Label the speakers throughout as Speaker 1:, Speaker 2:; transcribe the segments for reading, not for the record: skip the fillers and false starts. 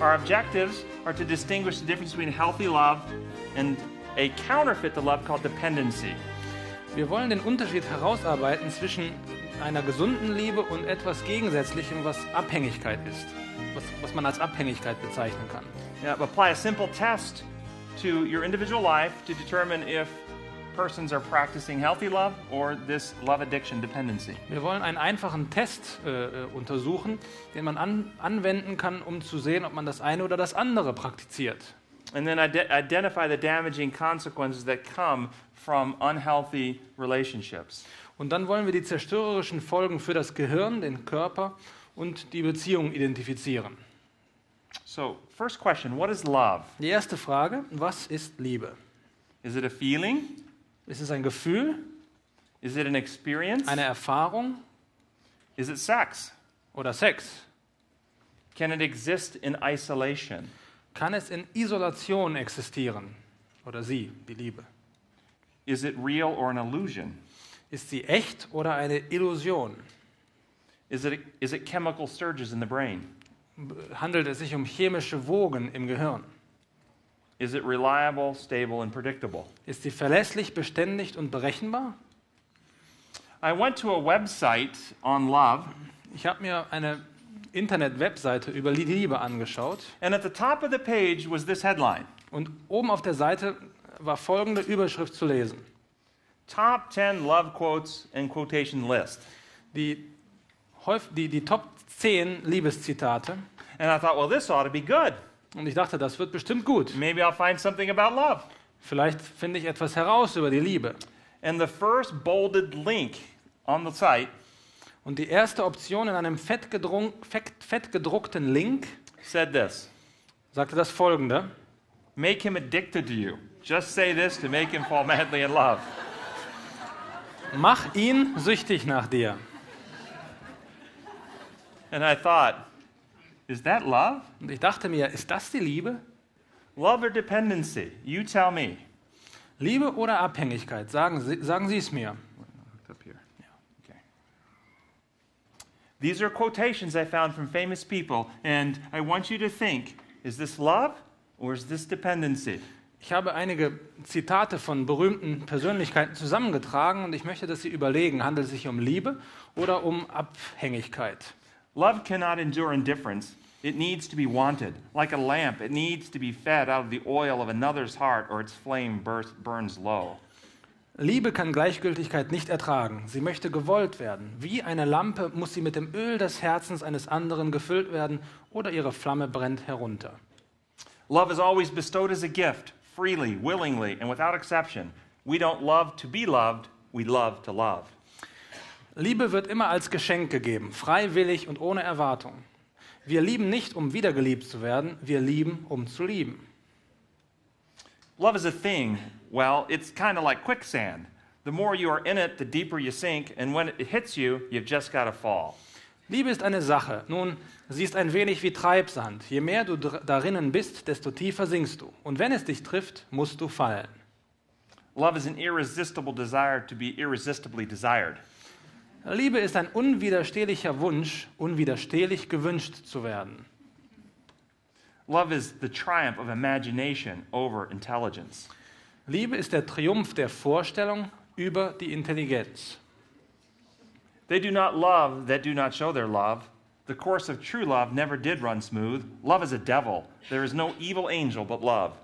Speaker 1: Our objectives are to distinguish the difference between healthy love and a counterfeit to love called dependency.
Speaker 2: Wir wollen den Unterschied herausarbeiten zwischen einer gesunden Liebe und etwas Gegensätzlichem, was Abhängigkeit ist, was man als Abhängigkeit bezeichnen kann.
Speaker 1: Now, apply a simple test to your individual life to determine if persons are practicing healthy love or this love addiction dependency.
Speaker 2: Wir wollen einen einfachen Test untersuchen, den man anwenden kann, um zu sehen, ob man das eine oder das andere praktiziert.
Speaker 1: And then identify the damaging consequences that come from unhealthy relationships.
Speaker 2: Und dann wollen wir die zerstörerischen Folgen für das Gehirn, den Körper und die Beziehung identifizieren.
Speaker 1: So, first question, what is love?
Speaker 2: Die erste Frage, was ist Liebe?
Speaker 1: Is it a feeling?
Speaker 2: Ist es ein Gefühl,
Speaker 1: Is it an experience?
Speaker 2: eine Erfahrung
Speaker 1: Is it sex?
Speaker 2: oder Sex?
Speaker 1: Can it exist in isolation?
Speaker 2: Kann es in Isolation existieren? Oder sie, die Liebe?
Speaker 1: Is it real or an illusion?
Speaker 2: Ist sie echt oder eine Illusion?
Speaker 1: Is it chemical surges in the brain?
Speaker 2: Handelt es sich um chemische Wogen im Gehirn?
Speaker 1: Is it reliable, stable, and predictable?
Speaker 2: Ist sie verlässlich, beständig und berechenbar?
Speaker 1: I went to a website on love,
Speaker 2: Ich habe mir eine Internet-Webseite über die Liebe angeschaut
Speaker 1: and at the top of the page was this headline:
Speaker 2: und oben auf der Seite war folgende Überschrift zu lesen.
Speaker 1: Top 10 Love Quotes and Quotation List.
Speaker 2: Die Top 10 Liebeszitate.
Speaker 1: And I thought, well, this ought to be good.
Speaker 2: Und ich dachte, das wird bestimmt gut.
Speaker 1: Maybe I'll find something about love.
Speaker 2: Vielleicht finde ich etwas heraus über die Liebe.
Speaker 1: And the first bolded link on the site
Speaker 2: Und die erste Option in einem fettgedruckten Link
Speaker 1: said this:
Speaker 2: sagte das folgende.
Speaker 1: Make him addicted to you. Just say this to make him fall madly in love.
Speaker 2: Mach ihn süchtig nach dir.
Speaker 1: And I thought, is that love?
Speaker 2: Und ich dachte mir, ist das die Liebe?
Speaker 1: Love or dependency? You tell me.
Speaker 2: Liebe oder Abhängigkeit? Sagen Sie es mir.
Speaker 1: Up here. Okay. These are quotations I found from famous people, and I want you to think, is this love or is this dependency?
Speaker 2: Ich habe einige Zitate von berühmten Persönlichkeiten zusammengetragen und ich möchte, dass Sie überlegen, handelt es sich um Liebe oder um Abhängigkeit?
Speaker 1: Love cannot endure indifference. It needs to be wanted. Like a lamp, it needs to be fed out of the oil of another's heart, or its flame burns low.
Speaker 2: Liebe kann Gleichgültigkeit nicht ertragen. Sie möchte gewollt werden. Wie eine Lampe muss sie mit dem Öl des Herzens eines anderen gefüllt werden oder ihre Flamme brennt herunter.
Speaker 1: Love is always bestowed as a gift, freely, willingly, and without exception. We don't love to be loved, we love to love.
Speaker 2: Liebe wird immer als Geschenk gegeben, freiwillig und ohne Erwartung. Wir lieben nicht, um wiedergeliebt zu werden, wir lieben, um zu lieben.
Speaker 1: Love is a thing. Well, it's kind of like quicksand. The more you are in it, the deeper you sink, and when it hits you, you've just got to fall.
Speaker 2: Liebe ist eine Sache. Nun, sie ist ein wenig wie Treibsand. Je mehr du darinnen bist, desto tiefer sinkst du. Und wenn es dich trifft, musst du fallen.
Speaker 1: Love is an irresistible desire to be irresistibly desired.
Speaker 2: Liebe ist ein unwiderstehlicher Wunsch, unwiderstehlich gewünscht zu werden.
Speaker 1: Love is the triumph of imagination over intelligence.
Speaker 2: Liebe ist der Triumph der Vorstellung über die Intelligenz.
Speaker 1: They do not love that do not show their love. The course of true love never did run smooth. Love is a devil. There is no evil angel but love.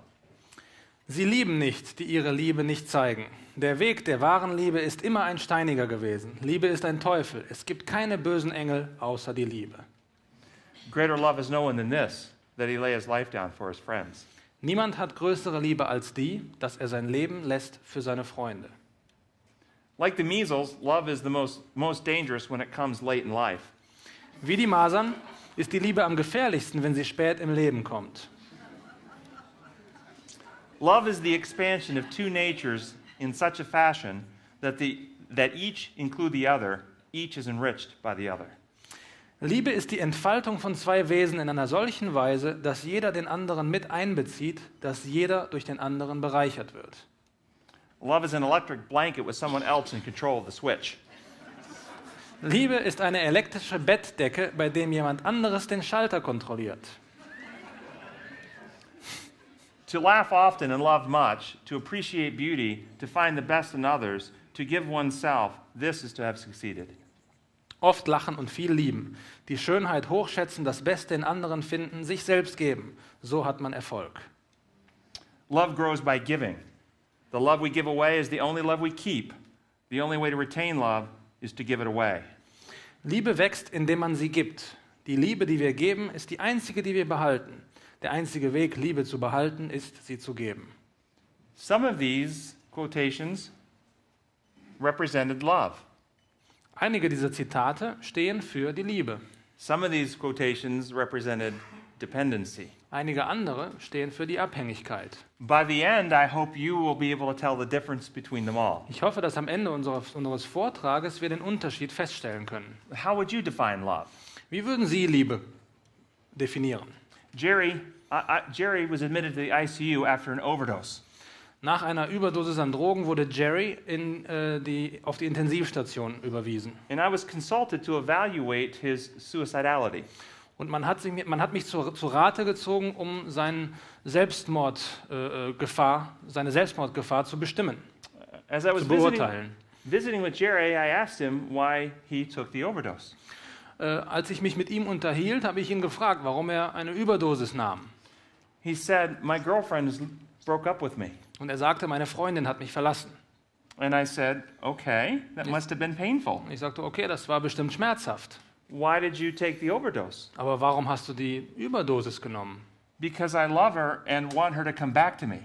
Speaker 2: Sie lieben nicht, die ihre Liebe nicht zeigen. Der Weg der wahren Liebe ist immer ein steiniger gewesen. Liebe ist ein Teufel. Es gibt keine bösen Engel außer die Liebe.
Speaker 1: Greater love is no one than this, that he lay his life down for his friends.
Speaker 2: Niemand hat größere Liebe als die, dass er sein Leben lässt für seine Freunde.
Speaker 1: Like the measles, love is the most dangerous when it comes late in life.
Speaker 2: Wie die Masern ist die Liebe am gefährlichsten, wenn sie spät im Leben kommt.
Speaker 1: Love is the expansion of two natures in such a fashion that each include the other, each is enriched by the other.
Speaker 2: Liebe ist die Entfaltung von zwei Wesen in einer solchen Weise, dass jeder den anderen mit einbezieht, dass jeder durch den anderen bereichert wird.
Speaker 1: Love is an electric blanket with someone else in control of the switch.
Speaker 2: Liebe ist eine elektrische Bettdecke, bei dem jemand anderes den Schalter kontrolliert.
Speaker 1: To laugh often and love much, to appreciate beauty, to find the best in others, to give oneself, this is to have succeeded.
Speaker 2: Oft lachen und viel lieben, die Schönheit hochschätzen, das Beste in anderen finden, sich selbst geben. So hat man Erfolg.
Speaker 1: Love grows by giving. The love we give away is the only love we keep. The only way to retain love is to give it away.
Speaker 2: Liebe wächst, indem man sie gibt. Die Liebe, die wir geben, ist die einzige, die wir behalten. Der einzige Weg, Liebe zu behalten, ist, sie zu geben.
Speaker 1: Some of these quotations represented love.
Speaker 2: Einige dieser Zitate stehen für die Liebe.
Speaker 1: Some of these quotations represented dependency.
Speaker 2: Einige andere stehen für die Abhängigkeit.
Speaker 1: By the end, I hope you will be able to tell the difference between them all.
Speaker 2: Ich hoffe, dass am Ende unseres Vortrages wir den Unterschied feststellen können.
Speaker 1: How would you define love?
Speaker 2: Wie würden Sie Liebe definieren?
Speaker 1: Jerry was admitted to the ICU after an overdose.
Speaker 2: Nach einer Überdosis an Drogen wurde Jerry auf die Intensivstation überwiesen.
Speaker 1: And I was consulted to evaluate his suicidality.
Speaker 2: Und man hat mich zu Rate gezogen, um seine Selbstmordgefahr zu bestimmen,
Speaker 1: As I was
Speaker 2: zu beurteilen.
Speaker 1: visiting with Jerry, I asked him why he took the overdose.
Speaker 2: Als ich mich mit ihm unterhielt, habe ich ihn gefragt, warum er eine Überdosis nahm.
Speaker 1: He said, "My girlfriend broke up with me."
Speaker 2: Und er sagte, meine Freundin hat mich verlassen.
Speaker 1: And I said, "Okay, that must have been painful.
Speaker 2: Und ich sagte, okay, das war bestimmt schmerzhaft.
Speaker 1: Why did you take the overdose?"
Speaker 2: Aber warum hast du die Überdosis genommen?
Speaker 1: Because I love her and want her to come back to me.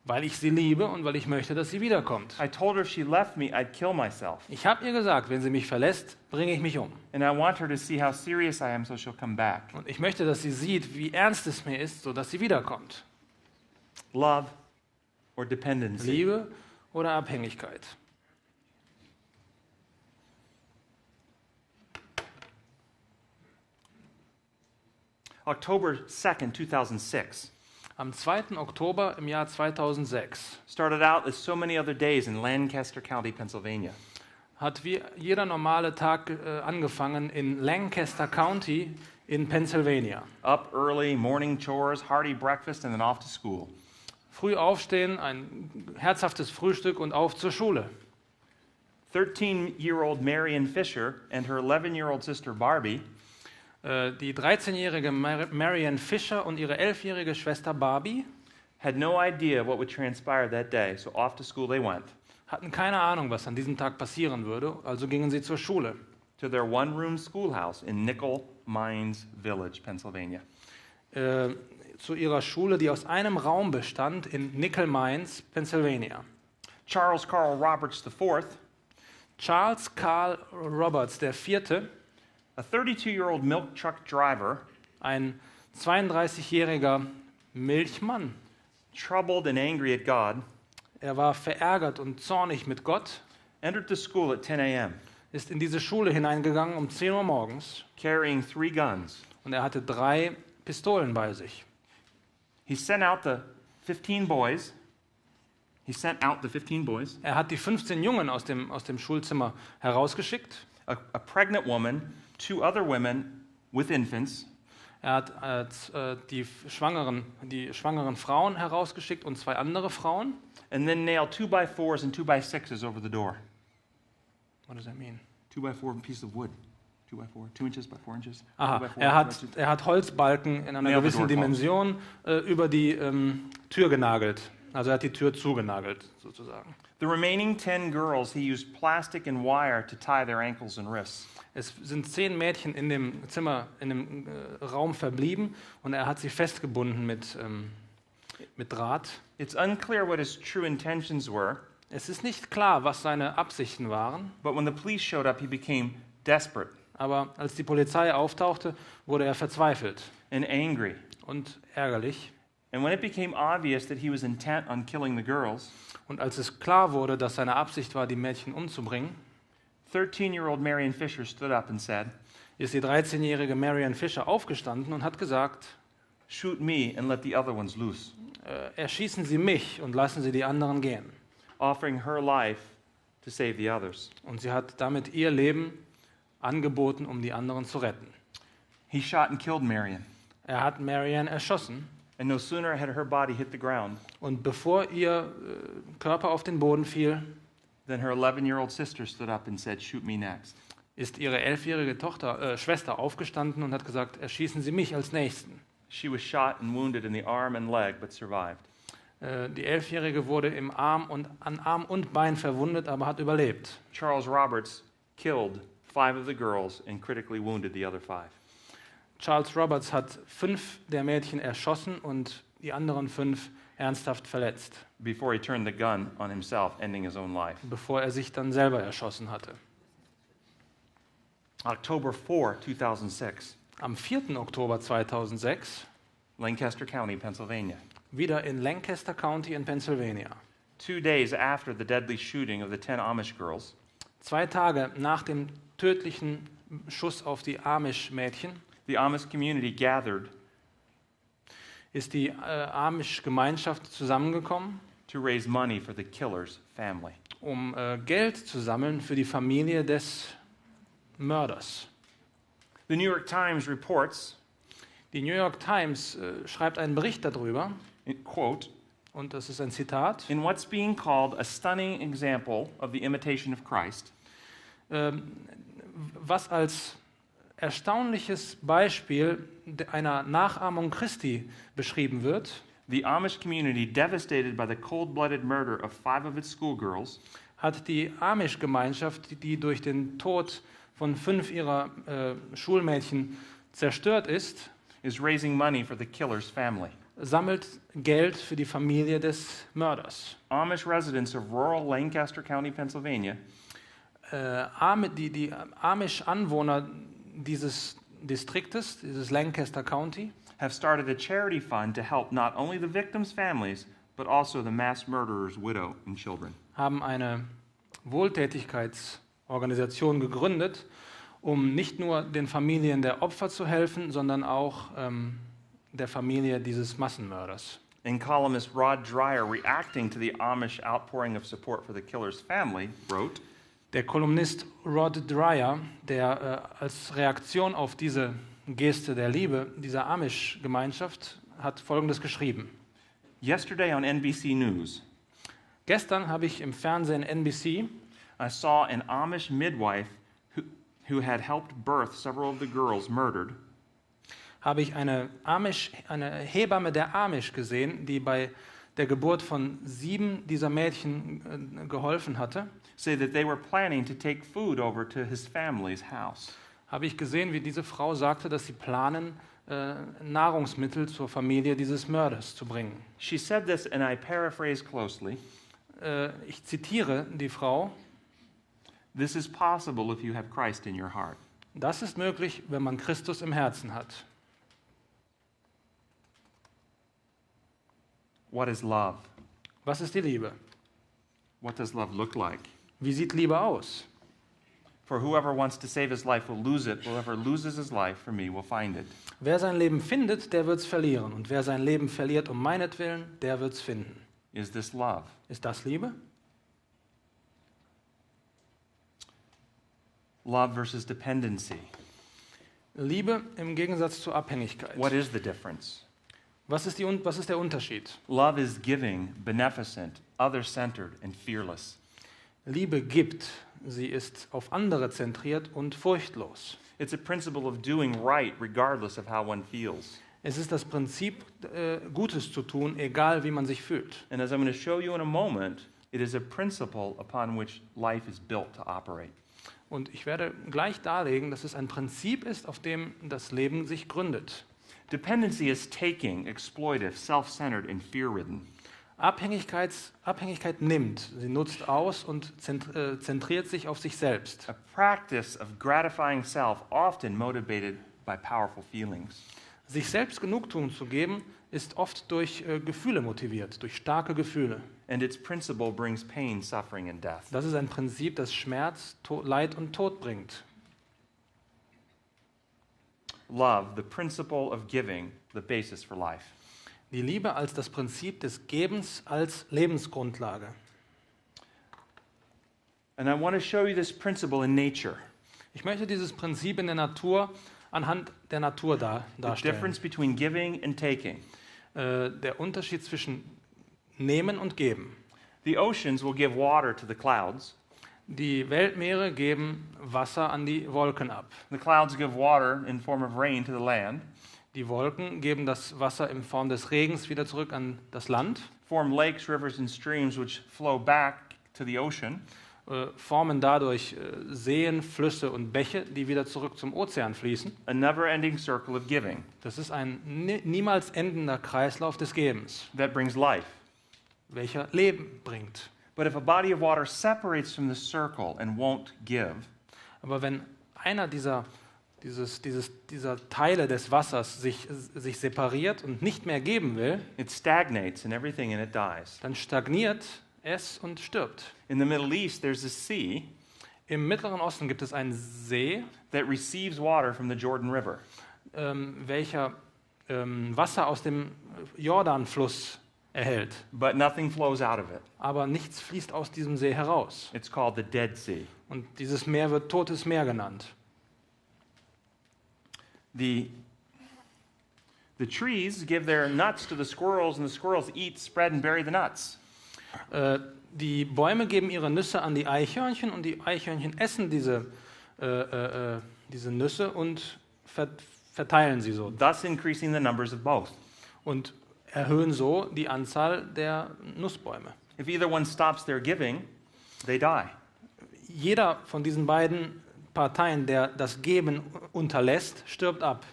Speaker 2: Weil ich sie liebe und weil ich möchte, dass sie wiederkommt.
Speaker 1: I told her if she left me, I'd kill myself.
Speaker 2: Ich habe ihr gesagt, wenn sie mich verlässt, bringe ich mich um.
Speaker 1: And I want her to see how serious I am so she'll come back.
Speaker 2: Und ich möchte, dass sie sieht, wie ernst es mir ist, sodass sie wiederkommt.
Speaker 1: Love or dependency?
Speaker 2: Liebe oder Abhängigkeit?
Speaker 1: October 2nd, 2006.
Speaker 2: Am 2. Oktober im Jahr 2006
Speaker 1: Started out as so many other days in Lancaster County, Pennsylvania.
Speaker 2: hat wie jeder normale Tag angefangen in Lancaster County in Pennsylvania.
Speaker 1: Up early, morning chores, hearty breakfast, and then off to school.
Speaker 2: Früh aufstehen, ein herzhaftes Frühstück und auf zur Schule.
Speaker 1: 13-year-old Marion Fisher and her 11-year-old sister Barbie
Speaker 2: Die 13-jährige Marianne Fisher und ihre 11-jährige Schwester Barbie
Speaker 1: had no idea what would transpire that day, so off to school they went.
Speaker 2: hatten keine Ahnung, was an diesem Tag passieren würde, also gingen sie zur Schule.
Speaker 1: To their one-room schoolhouse in Nickel Mines Village, Pennsylvania.
Speaker 2: Zu ihrer Schule, die aus einem Raum bestand in Nickel Mines, Pennsylvania.
Speaker 1: Charles Carl Roberts IV,
Speaker 2: Charles Carl Roberts IV.,
Speaker 1: a 32-year-old milk truck driver,
Speaker 2: ein 32-jähriger Milchmann.
Speaker 1: troubled and angry at God,
Speaker 2: Er war verärgert und zornig mit Gott,
Speaker 1: entered the school at 10 a.m.,
Speaker 2: ist in diese Schule hineingegangen um 10 Uhr morgens
Speaker 1: carrying 3 guns.
Speaker 2: und er hatte 3 Pistolen bei sich.
Speaker 1: He sent out the 15 boys.
Speaker 2: Er hat die 15 Jungen aus dem Schulzimmer herausgeschickt.
Speaker 1: A pregnant woman, 2 other women with infants,
Speaker 2: Er hat die schwangeren Frauen herausgeschickt und 2 andere Frauen.
Speaker 1: and then nailed 2x4s and 2x6s over the door.
Speaker 2: What does that mean?
Speaker 1: 2x4 piece of wood. 2x4, 2 inches by 4 inches.
Speaker 2: Aha,
Speaker 1: 2x4,
Speaker 2: er hat Holzbalken in einer
Speaker 1: Nailed the
Speaker 2: gewissen
Speaker 1: door
Speaker 2: Dimension über die Tür genagelt. Also er hat die Tür zugenagelt, sozusagen.
Speaker 1: The remaining 10 girls, he used plastic and wire to tie their ankles and wrists.
Speaker 2: Es sind 10 Mädchen in dem Zimmer, in dem Raum verblieben und er hat sie festgebunden mit Draht.
Speaker 1: It's unclear what his true intentions were,
Speaker 2: Es ist nicht klar, was seine Absichten waren,
Speaker 1: but when the police showed up, he became desperate
Speaker 2: aber als die Polizei auftauchte, wurde er verzweifelt
Speaker 1: and angry.
Speaker 2: und ärgerlich.
Speaker 1: And when it became obvious that he was intent on killing the girls,
Speaker 2: Und als es klar wurde, dass seine Absicht war, die Mädchen umzubringen,
Speaker 1: 13-year-old Marion Fisher stood up and said,
Speaker 2: ist die 13-jährige Marianne Fisher aufgestanden und hat gesagt,
Speaker 1: "Shoot me and let the other ones loose,"
Speaker 2: erschießen Sie mich und lassen Sie die anderen gehen.
Speaker 1: offering her life to save the others.
Speaker 2: Und sie hat damit ihr Leben angeboten, um die anderen zu retten.
Speaker 1: He shot and killed Marion,
Speaker 2: Er hat Marianne erschossen
Speaker 1: And no sooner had her body hit the ground
Speaker 2: Und bevor ihr Körper auf den Boden fiel,
Speaker 1: than her 11-year-old sister stood up and said, "Shoot me next."
Speaker 2: ist ihre 11-jährige Schwester aufgestanden und hat gesagt, erschießen Sie mich als Nächsten.
Speaker 1: She was shot and wounded in the arm and leg, but survived.
Speaker 2: Die 11-jährige wurde im an Arm und Bein verwundet, aber hat überlebt.
Speaker 1: Charles Roberts killed 5 of the girls and critically wounded the other 5.
Speaker 2: Charles Roberts hat 5 der Mädchen erschossen und die anderen 5 ernsthaft verletzt,
Speaker 1: Before he turned the gun on himself, ending his own life.
Speaker 2: bevor er sich dann selber erschossen hatte.
Speaker 1: October 4, 2006,
Speaker 2: Am 4. Oktober 2006,
Speaker 1: Lancaster County, Pennsylvania.
Speaker 2: wieder in Lancaster County in Pennsylvania.
Speaker 1: 2 days after the deadly shooting of the 10 Amish girls,
Speaker 2: 2 Tage nach dem tödlichen Schuss auf die Amish-Mädchen
Speaker 1: the Amish community gathered
Speaker 2: ist die Amish-Gemeinschaft zusammengekommen,
Speaker 1: to raise money for the killer's family.
Speaker 2: um Geld zu sammeln für die Familie des Mörders.
Speaker 1: The New York Times reports,
Speaker 2: Die New York Times schreibt einen Bericht darüber,
Speaker 1: quote,
Speaker 2: und das ist ein Zitat,
Speaker 1: in what's being called a stunning example of the imitation of Christ,
Speaker 2: was als erstaunliches Beispiel einer Nachahmung Christi beschrieben wird,
Speaker 1: the Amish community, devastated by the cold-blooded murder of 5 of its schoolgirls,
Speaker 2: hat die Amish-Gemeinschaft, die durch den Tod von 5 ihrer Schulmädchen zerstört ist,
Speaker 1: is raising money for the killer's family.
Speaker 2: sammelt Geld für die Familie des Mörders.
Speaker 1: Amish residents of rural Lancaster County, Pennsylvania,
Speaker 2: Die Amish-Anwohner dieses Distriktes, dieses Lancaster County,
Speaker 1: have started a charity fund to help not only the victims' families, but also the mass murderer's widow and children.
Speaker 2: haben eine Wohltätigkeitsorganisation gegründet, um nicht nur den Familien der Opfer zu helfen, sondern auch der Familie dieses Massenmörders.
Speaker 1: And columnist Rod Dreyer, reacting to the Amish outpouring of support for the killer's family, wrote,
Speaker 2: Der Kolumnist Rod Dreyer, der als Reaktion auf diese Geste der Liebe dieser Amish-Gemeinschaft hat Folgendes geschrieben.
Speaker 1: "Yesterday on NBC News,
Speaker 2: Gestern habe ich im Fernsehen NBC
Speaker 1: I saw an Amish midwife who had helped birth several of the girls murdered,
Speaker 2: habe ich eine Hebamme der Amish gesehen, die bei der Geburt von 7 dieser Mädchen geholfen hatte.
Speaker 1: say that they were planning to take food over to his family's house.
Speaker 2: Habe ich gesehen, wie diese Frau sagte, dass sie planen, Nahrungsmittel zur Familie dieses Mörders zu bringen.
Speaker 1: She said this, and I paraphrase closely,
Speaker 2: Ich zitiere die Frau:
Speaker 1: "This is possible if you have Christ in your heart."
Speaker 2: Das ist möglich, wenn man Christus im Herzen hat.
Speaker 1: What is love?
Speaker 2: Was ist die Liebe?
Speaker 1: What does love look like?
Speaker 2: Wie sieht Liebe aus?
Speaker 1: For whoever wants to save his life will lose it. Whoever loses his life for me will find it.
Speaker 2: Wer sein Leben findet, der wird es verlieren. Und wer sein Leben verliert um meinetwillen, der wird es finden.
Speaker 1: Is this love?
Speaker 2: Ist das Liebe?
Speaker 1: Love versus dependency.
Speaker 2: Liebe im Gegensatz zur Abhängigkeit.
Speaker 1: What is the difference?
Speaker 2: Was ist der Unterschied?
Speaker 1: Love is giving, beneficent, other-centered, and fearless.
Speaker 2: Liebe gibt. Sie ist auf andere zentriert und furchtlos.
Speaker 1: It's a principle of doing right regardless of how one feels.
Speaker 2: Es ist das Prinzip, Gutes zu tun, egal wie man sich fühlt.
Speaker 1: And as I'm going to show you in a moment, it is a principle upon which life is built to operate.
Speaker 2: Und ich werde gleich darlegen, dass es ein Prinzip ist, auf dem das Leben sich gründet.
Speaker 1: Dependency is taking, exploitive, self-centered, and fear-ridden.
Speaker 2: Abhängigkeit nimmt, sie nutzt aus und zentriert sich auf sich selbst.
Speaker 1: A practice of gratifying self, often motivated by powerful feelings.
Speaker 2: Sich selbst Genugtuung zu geben, ist oft durch Gefühle motiviert, durch starke Gefühle.
Speaker 1: And its principle brings pain, suffering, and death.
Speaker 2: Das ist ein Prinzip, das Schmerz, Leid und Tod bringt.
Speaker 1: Love, the principle of giving, the basis for life.
Speaker 2: Die Liebe als das Prinzip des Gebens als Lebensgrundlage.
Speaker 1: And I want to show you this principle in nature.
Speaker 2: Ich möchte dieses Prinzip in der Natur anhand der Natur
Speaker 1: The
Speaker 2: darstellen.
Speaker 1: difference between giving and taking.
Speaker 2: der Unterschied zwischen Nehmen und Geben.
Speaker 1: The oceans will give water to the clouds.
Speaker 2: Die Weltmeere geben Wasser an die Wolken ab.
Speaker 1: The clouds give water in form of rain to the land,
Speaker 2: Die Wolken geben das Wasser in Form des Regens wieder zurück an das Land,
Speaker 1: form lakes, rivers, and streams which flow back to the ocean.
Speaker 2: Formen dadurch Seen, Flüsse und Bäche, die wieder zurück zum Ozean fließen.
Speaker 1: A never-ending circle of giving
Speaker 2: Das ist ein niemals endender Kreislauf des Gebens,
Speaker 1: that brings life.
Speaker 2: welcher Leben bringt.
Speaker 1: But if a body of water separates from the circle and won't give,
Speaker 2: Aber wenn einer dieser Teile des Wassers sich separiert und nicht mehr geben will,
Speaker 1: it stagnates and everything in it dies.
Speaker 2: dann stagniert es und stirbt.
Speaker 1: In the Middle East, there's a sea
Speaker 2: Im Mittleren Osten gibt es einen See,
Speaker 1: that receives water from the Jordan River.
Speaker 2: welcher Wasser aus dem Jordanfluss erhält.
Speaker 1: But nothing flows out of it.
Speaker 2: Aber nichts fließt aus diesem See heraus.
Speaker 1: It's called the Dead Sea.
Speaker 2: Und dieses Meer wird Totes Meer genannt.
Speaker 1: The trees give their nuts to the squirrels, and the squirrels eat, spread, and bury the nuts.
Speaker 2: Die Bäume geben ihre Nüsse an die Eichhörnchen und die Eichhörnchen essen diese Nüsse und verteilen sie so
Speaker 1: Thus increasing the numbers of both.
Speaker 2: und erhöhen so die Anzahl der Nussbäume.
Speaker 1: If either one stops their giving, they die.
Speaker 2: Jeder von diesen beiden Parteien, der das Geben unterlässt, stirbt ab.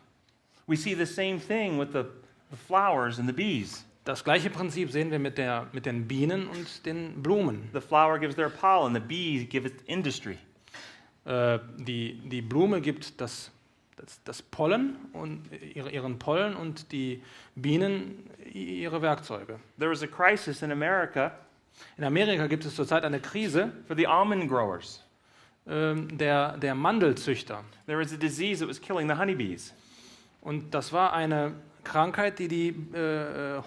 Speaker 1: We see the same thing with the flowers and the bees.
Speaker 2: Das gleiche Prinzip sehen wir mit den Bienen und den Blumen.
Speaker 1: The flower gives their pollen, the bee gives it industry.
Speaker 2: Die Blume gibt das Pollen und ihren Pollen und die Bienen ihre Werkzeuge.
Speaker 1: There was a crisis in America
Speaker 2: In Amerika gibt es zurzeit eine Krise
Speaker 1: for the almond growers.
Speaker 2: der Mandelzüchter.
Speaker 1: There was a disease that was killing the honeybees.
Speaker 2: Und das war eine Krankheit, die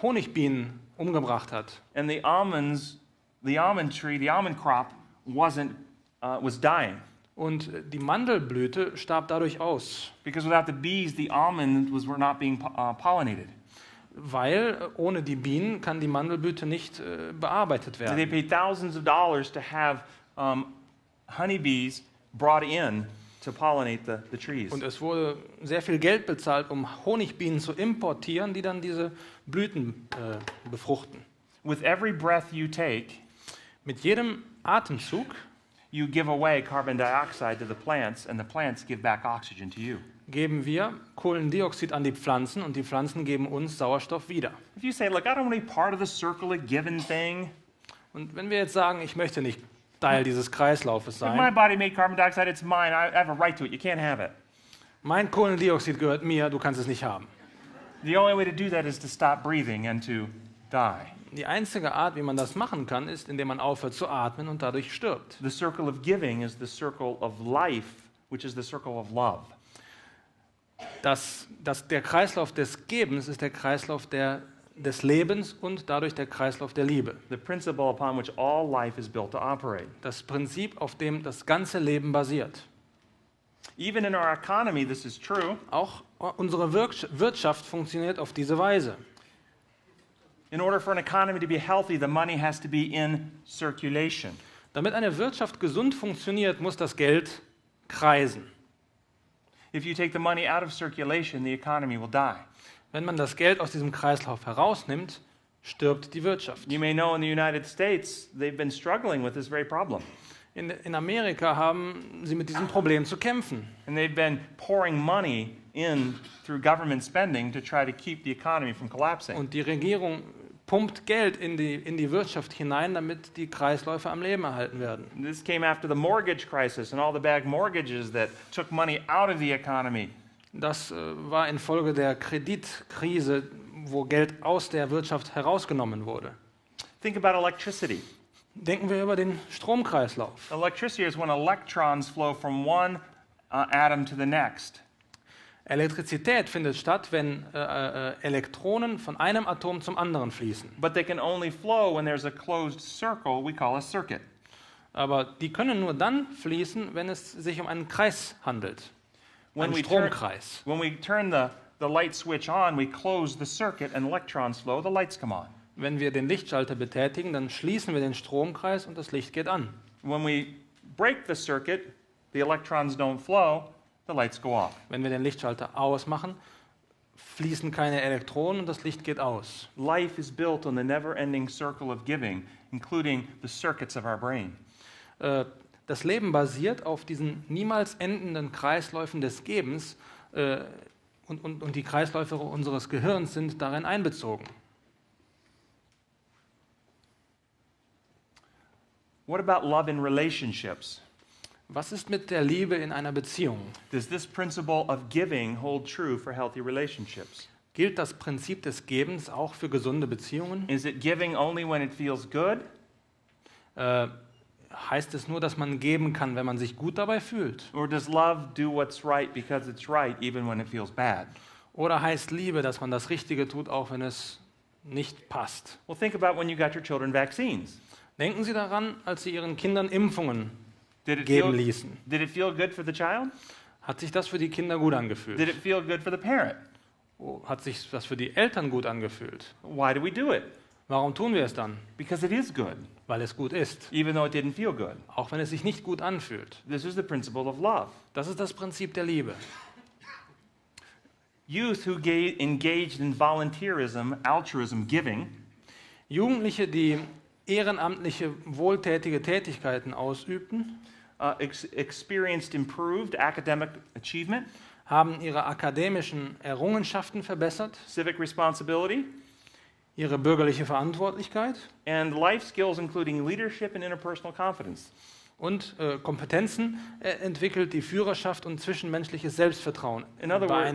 Speaker 2: Honigbienen umgebracht hat.
Speaker 1: And the almond crop was dying.
Speaker 2: Und die Mandelblüte starb dadurch aus,
Speaker 1: Because without the bees, the almond were not being pollinated.
Speaker 2: weil ohne die Bienen kann die Mandelblüte nicht bearbeitet
Speaker 1: They
Speaker 2: werden.
Speaker 1: paid thousands of dollars to have honeybees brought in to pollinate the trees.
Speaker 2: Und es wurde sehr viel Geld bezahlt, um Honigbienen zu importieren, die dann diese Blüten befruchten.
Speaker 1: With every breath you take,
Speaker 2: Mit jedem Atemzug
Speaker 1: you give away carbon dioxide to the plants, and the plants give back oxygen to you.
Speaker 2: geben wir Kohlendioxid an die Pflanzen und die Pflanzen geben uns Sauerstoff wieder.
Speaker 1: If you say, look, I don't want to be part of the circle of giving thing.
Speaker 2: Und wenn wir jetzt sagen, ich möchte nicht Teil dieses Kreislaufes
Speaker 1: If my
Speaker 2: sein,
Speaker 1: body made carbon dioxide, it's mine. I have a right to it. You can't have it.
Speaker 2: mein Kohlendioxid gehört mir, du kannst es nicht haben.
Speaker 1: The only way to do that is to stop breathing and to die.
Speaker 2: Die einzige Art, wie man das machen kann, ist, indem man aufhört zu atmen und dadurch stirbt.
Speaker 1: The circle of giving is the circle of life, which is the circle of love.
Speaker 2: Der Kreislauf des Gebens ist der Kreislauf des Lebens und dadurch der Kreislauf der Liebe.
Speaker 1: The principle upon which all life is built to operate.
Speaker 2: Das Prinzip, auf dem das ganze Leben basiert.
Speaker 1: Even in our economy, this is true.
Speaker 2: Auch unsere Wirtschaft funktioniert auf diese Weise.
Speaker 1: In order for an economy to be healthy, the money has to be in circulation.
Speaker 2: Damit eine Wirtschaft gesund funktioniert, muss das Geld kreisen.
Speaker 1: If you take the money out of circulation, the economy will die.
Speaker 2: Wenn man das Geld aus diesem Kreislauf herausnimmt, stirbt die Wirtschaft.
Speaker 1: You may know in the United States, they've been struggling with this very problem.
Speaker 2: In Amerika haben sie mit diesem Problem zu kämpfen.
Speaker 1: And they've been pouring money in through government spending to try to keep the economy from collapsing.
Speaker 2: Und die Regierung pumpt Geld in die Wirtschaft hinein, damit die Kreisläufe am Leben erhalten werden.
Speaker 1: This came after the mortgage crisis and all the bad mortgages that took money out of the economy.
Speaker 2: Das war infolge der Kreditkrise, wo Geld aus der Wirtschaft herausgenommen wurde.
Speaker 1: Think about electricity.
Speaker 2: Denken wir über den Stromkreislauf.
Speaker 1: Electricity is when electrons flow from one atom to the next.
Speaker 2: Elektrizität findet statt, wenn Elektronen von einem Atom zum anderen fließen.
Speaker 1: But they can only flow when there's a closed circle we call a circuit.
Speaker 2: Aber die können nur dann fließen, wenn es sich um einen Kreis handelt. Einen
Speaker 1: When we
Speaker 2: Stromkreis.
Speaker 1: turn the light switch on, we close the circuit and electrons flow, the lights come on.
Speaker 2: Wenn wir den Lichtschalter betätigen, dann schließen wir den Stromkreis und das Licht geht an.
Speaker 1: When we break the circuit, the electrons don't flow, the lights go off.
Speaker 2: Wenn wir den Lichtschalter ausmachen, fließen keine Elektronen und das Licht geht aus.
Speaker 1: Life is built on the never-ending circle of giving, including the circuits of our brain.
Speaker 2: Das Leben basiert auf diesen niemals endenden Kreisläufen des Gebens und die Kreisläufe unseres Gehirns sind darin einbezogen.
Speaker 1: What about love in relationships?
Speaker 2: Was ist mit der Liebe in einer Beziehung?
Speaker 1: Does this principle of giving hold true for healthy relationships?
Speaker 2: Gilt das Prinzip des Gebens auch für gesunde Beziehungen?
Speaker 1: Is it giving only when it feels good?
Speaker 2: Heißt es nur, dass man geben kann, wenn man sich gut dabei fühlt?
Speaker 1: Or does love do what's right because it's right even when it feels bad?
Speaker 2: Oder heißt Liebe, dass man das Richtige tut, auch wenn es nicht passt?
Speaker 1: Well, think about when you got your children vaccines.
Speaker 2: Denken Sie daran, als Sie Ihren Kindern Impfungen
Speaker 1: Did it
Speaker 2: geben
Speaker 1: feel,
Speaker 2: ließen.
Speaker 1: did it feel good for the child?
Speaker 2: Hat sich das für die Kinder gut
Speaker 1: Did
Speaker 2: angefühlt?
Speaker 1: it feel good for the parent?
Speaker 2: Hat sich das für die Eltern gut angefühlt?
Speaker 1: Why do we do it?
Speaker 2: Warum tun wir es dann?
Speaker 1: Because it is good,
Speaker 2: Weil es gut ist,
Speaker 1: even though it didn't feel good.
Speaker 2: auch wenn es sich nicht gut anfühlt.
Speaker 1: This is the principle of love.
Speaker 2: Das ist das Prinzip der Liebe.
Speaker 1: Youth who engaged in volunteerism, altruism, giving,
Speaker 2: Jugendliche, die ehrenamtliche, wohltätige Tätigkeiten ausübten,
Speaker 1: experienced improved academic achievement,
Speaker 2: haben ihre akademischen Errungenschaften verbessert,
Speaker 1: civic responsibility,
Speaker 2: ihre bürgerliche Verantwortlichkeit
Speaker 1: and life skills including leadership and interpersonal confidence.
Speaker 2: und Kompetenzen entwickelt, die Führerschaft und zwischenmenschliches Selbstvertrauen
Speaker 1: In other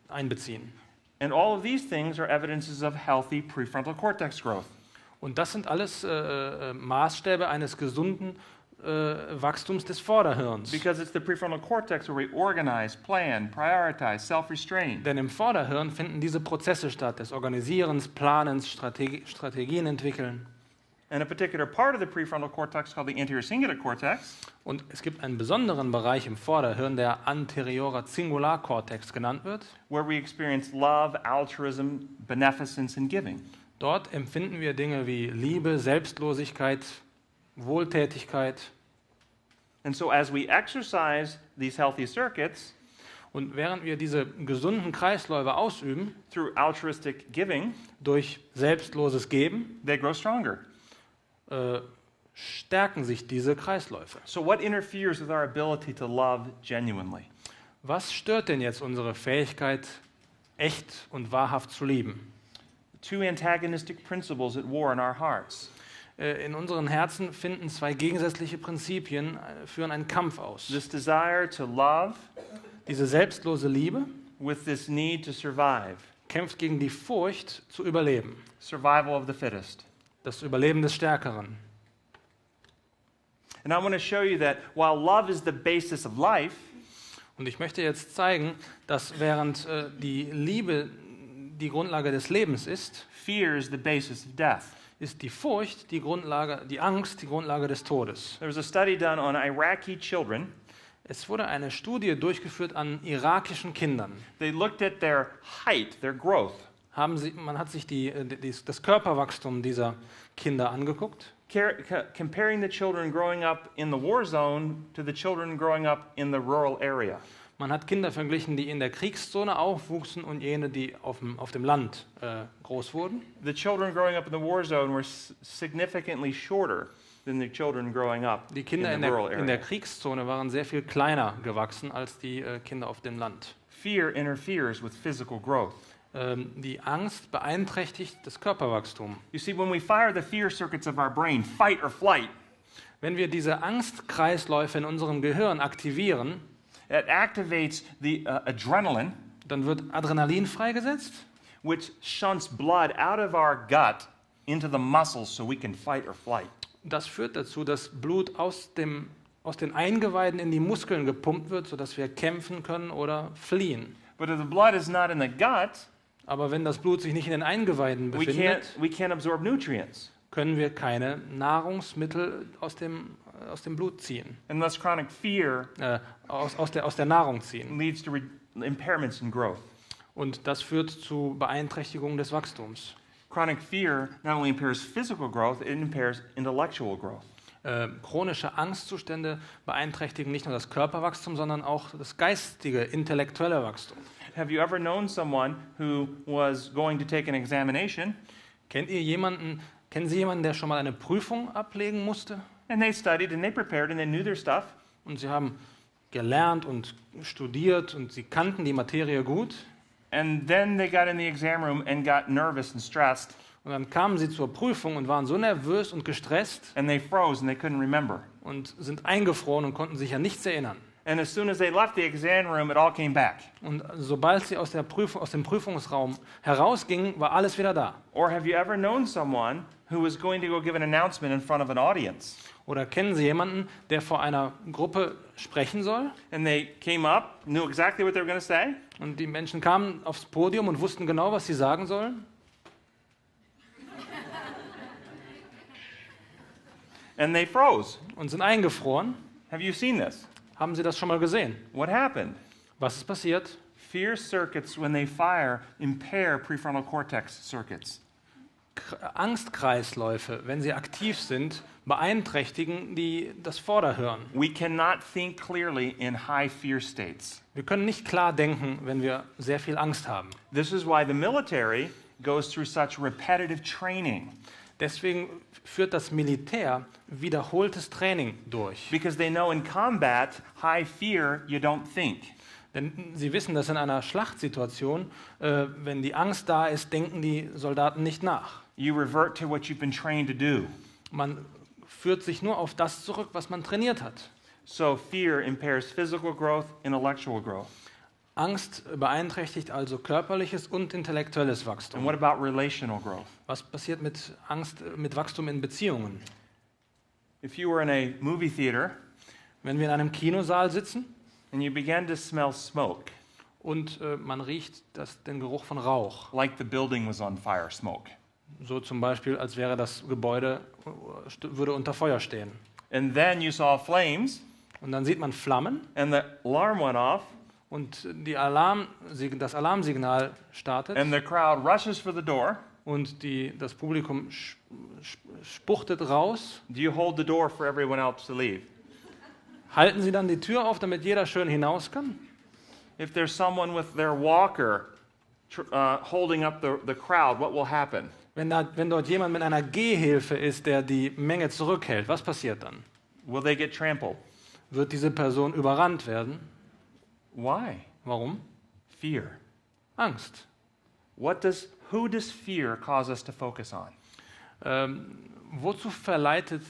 Speaker 2: einbeziehen.
Speaker 1: And all of these things are evidences of healthy prefrontal cortex growth.
Speaker 2: Und das sind alles Maßstäbe eines gesunden Wachstums des Vorderhirns.
Speaker 1: Because it's the prefrontal cortex where we organize, plan, prioritize, self-restrain.
Speaker 2: Denn im Vorderhirn finden diese Prozesse statt, des Organisierens, Planens, Strategien entwickeln.
Speaker 1: And a particular part of the prefrontal cortex called the anterior cingulate cortex
Speaker 2: Und es gibt einen besonderen Bereich im Vorderhirn, der anteriorer Singularkortex genannt wird.
Speaker 1: where we experience love, altruism, beneficence, and giving.
Speaker 2: Dort empfinden wir Dinge wie Liebe, Selbstlosigkeit, Wohltätigkeit.
Speaker 1: And so as we exercise these healthy circuits
Speaker 2: Und während wir diese gesunden Kreisläufe ausüben,
Speaker 1: through altruistic giving,
Speaker 2: durch selbstloses Geben,
Speaker 1: they grow stronger.
Speaker 2: stärken sich diese Kreisläufe.
Speaker 1: So what interferes with our ability to love genuinely?
Speaker 2: Was stört denn jetzt unsere Fähigkeit, echt und wahrhaft zu lieben?
Speaker 1: Two antagonistic principles at war in our hearts.
Speaker 2: In unseren Herzen finden zwei gegensätzliche Prinzipien, führen einen Kampf aus.
Speaker 1: This desire to love
Speaker 2: Diese selbstlose Liebe
Speaker 1: with this need to survive.
Speaker 2: kämpft gegen die Furcht zu überleben,
Speaker 1: Survival of the fittest.
Speaker 2: das Überleben des Stärkeren.
Speaker 1: And I want to show you that while love is the basis of life,
Speaker 2: Und ich möchte jetzt zeigen, dass während die Liebe die Grundlage des Lebens ist,
Speaker 1: fear is the basis of death.
Speaker 2: ist die Furcht die Grundlage, die Angst die Grundlage des Todes.
Speaker 1: There was a study done on Iraqi children.
Speaker 2: Es wurde eine Studie durchgeführt an irakischen Kindern.
Speaker 1: They looked at their height, their growth,
Speaker 2: Man hat sich das Körperwachstum dieser Kinder angeguckt,
Speaker 1: comparing the children growing up in the war zone to the children growing up in the rural area.
Speaker 2: Man hat Kinder verglichen, die in der Kriegszone aufwuchsen und jene, die auf dem Land groß wurden.
Speaker 1: The children growing up in the war zone were significantly shorter than the children growing up
Speaker 2: Die Kinder
Speaker 1: in the rural
Speaker 2: in der
Speaker 1: area.
Speaker 2: Kriegszone waren sehr viel kleiner gewachsen als die Kinder auf dem Land.
Speaker 1: Fear interferes with physical growth.
Speaker 2: Die Angst beeinträchtigt das Körperwachstum.
Speaker 1: You see, when we fire the fear circuits of our brain, fight or flight,
Speaker 2: Wenn wir diese Angstkreisläufe in unserem Gehirn aktivieren,
Speaker 1: it activates the adrenaline,
Speaker 2: dann wird Adrenalin freigesetzt,
Speaker 1: which shunts blood out of our gut into the muscles so we can fight or flight.
Speaker 2: Das führt dazu, dass Blut aus den Eingeweiden in die Muskeln gepumpt wird, sodass wir kämpfen können oder fliehen.
Speaker 1: But if the blood is not in the gut,
Speaker 2: Aber wenn das Blut sich nicht in den Eingeweiden
Speaker 1: we
Speaker 2: befindet,
Speaker 1: can't absorb nutrients.
Speaker 2: können wir keine Nahrungsmittel aus dem Blut ziehen,
Speaker 1: And thus chronic fear
Speaker 2: aus der Nahrung ziehen.
Speaker 1: leads to impairments in growth.
Speaker 2: Und das führt zu Beeinträchtigungen des Wachstums.
Speaker 1: Chronic fear not only impairs physical growth, it impairs intellectual growth.
Speaker 2: Chronische Angstzustände beeinträchtigen nicht nur das Körperwachstum, sondern auch das geistige, intellektuelle Wachstum.
Speaker 1: Have you ever known someone who was going to take an examination
Speaker 2: Kennen Sie jemanden, der schon mal eine Prüfung ablegen musste?
Speaker 1: and they studied and they prepared and they knew their stuff,
Speaker 2: Und sie haben gelernt und studiert und sie kannten die Materie gut.
Speaker 1: and then they got in the exam room and got nervous and stressed,
Speaker 2: Und dann kamen sie zur Prüfung und waren so nervös und gestresst
Speaker 1: and they froze and they couldn't remember.
Speaker 2: und sind eingefroren und konnten sich an nichts erinnern.
Speaker 1: And as soon as they left the exam room, it all came back.
Speaker 2: Und sobald sie aus dem Prüfungsraum herausgingen, war alles wieder da.
Speaker 1: Or have you ever known someone who was going to go give an announcement in front of an audience?
Speaker 2: Oder kennen Sie jemanden, der vor einer Gruppe sprechen soll?
Speaker 1: And they came up, knew exactly what they were going to say,
Speaker 2: Und die Menschen kamen aufs Podium und wussten genau, was sie sagen sollen?
Speaker 1: and they froze.
Speaker 2: Und sind eingefroren?
Speaker 1: Have you seen this?
Speaker 2: Haben Sie das schon mal gesehen?
Speaker 1: What happened?
Speaker 2: Was ist passiert?
Speaker 1: Fear circuits, when they fire, impair prefrontal cortex circuits.
Speaker 2: Angstkreisläufe, wenn sie aktiv sind, beeinträchtigen das Vorderhirn.
Speaker 1: We cannot think clearly in high fear states.
Speaker 2: Wir können nicht klar denken, wenn wir sehr viel Angst haben.
Speaker 1: This is why the military goes through such repetitive training,
Speaker 2: Deswegen führt das Militär wiederholtes Training durch.
Speaker 1: because they know in combat, high fear, you don't think.
Speaker 2: Denn sie wissen, dass in einer Schlachtsituation, wenn die Angst da ist, denken die Soldaten nicht nach.
Speaker 1: You revert to what you've been trained to do.
Speaker 2: Man führt sich nur auf das zurück, was man trainiert hat.
Speaker 1: So fear impairs physical growth, intellectual growth.
Speaker 2: Angst beeinträchtigt also körperliches und intellektuelles
Speaker 1: And
Speaker 2: Wachstum.
Speaker 1: what about relational growth?
Speaker 2: Was passiert mit Angst, mit Wachstum in Beziehungen?
Speaker 1: If you were in a movie theater
Speaker 2: Wenn wir in einem Kinosaal sitzen
Speaker 1: and you began to smell smoke,
Speaker 2: und man riecht den Geruch von Rauch,
Speaker 1: like the building was on fire, smoke,
Speaker 2: so zum Beispiel, als wäre das Gebäude, würde unter Feuer stehen.
Speaker 1: and then you saw flames
Speaker 2: Und dann sieht man Flammen
Speaker 1: and the alarm went off
Speaker 2: und das Alarmsignal startet
Speaker 1: and the crowd rushes for the door,
Speaker 2: und das Publikum spuchtet raus.
Speaker 1: do you hold the door for everyone else to leave?
Speaker 2: Halten Sie dann die Tür auf, damit jeder schön hinaus kann?
Speaker 1: If there's someone with their walker holding up the crowd, what will happen?
Speaker 2: Wenn dort jemand mit einer Gehhilfe ist, der die Menge zurückhält, was passiert dann?
Speaker 1: Will they get trampled?
Speaker 2: Wird diese Person überrannt werden?
Speaker 1: Why?
Speaker 2: Warum?
Speaker 1: Fear.
Speaker 2: Angst.
Speaker 1: Who does fear cause us to focus on?
Speaker 2: Wozu verleitet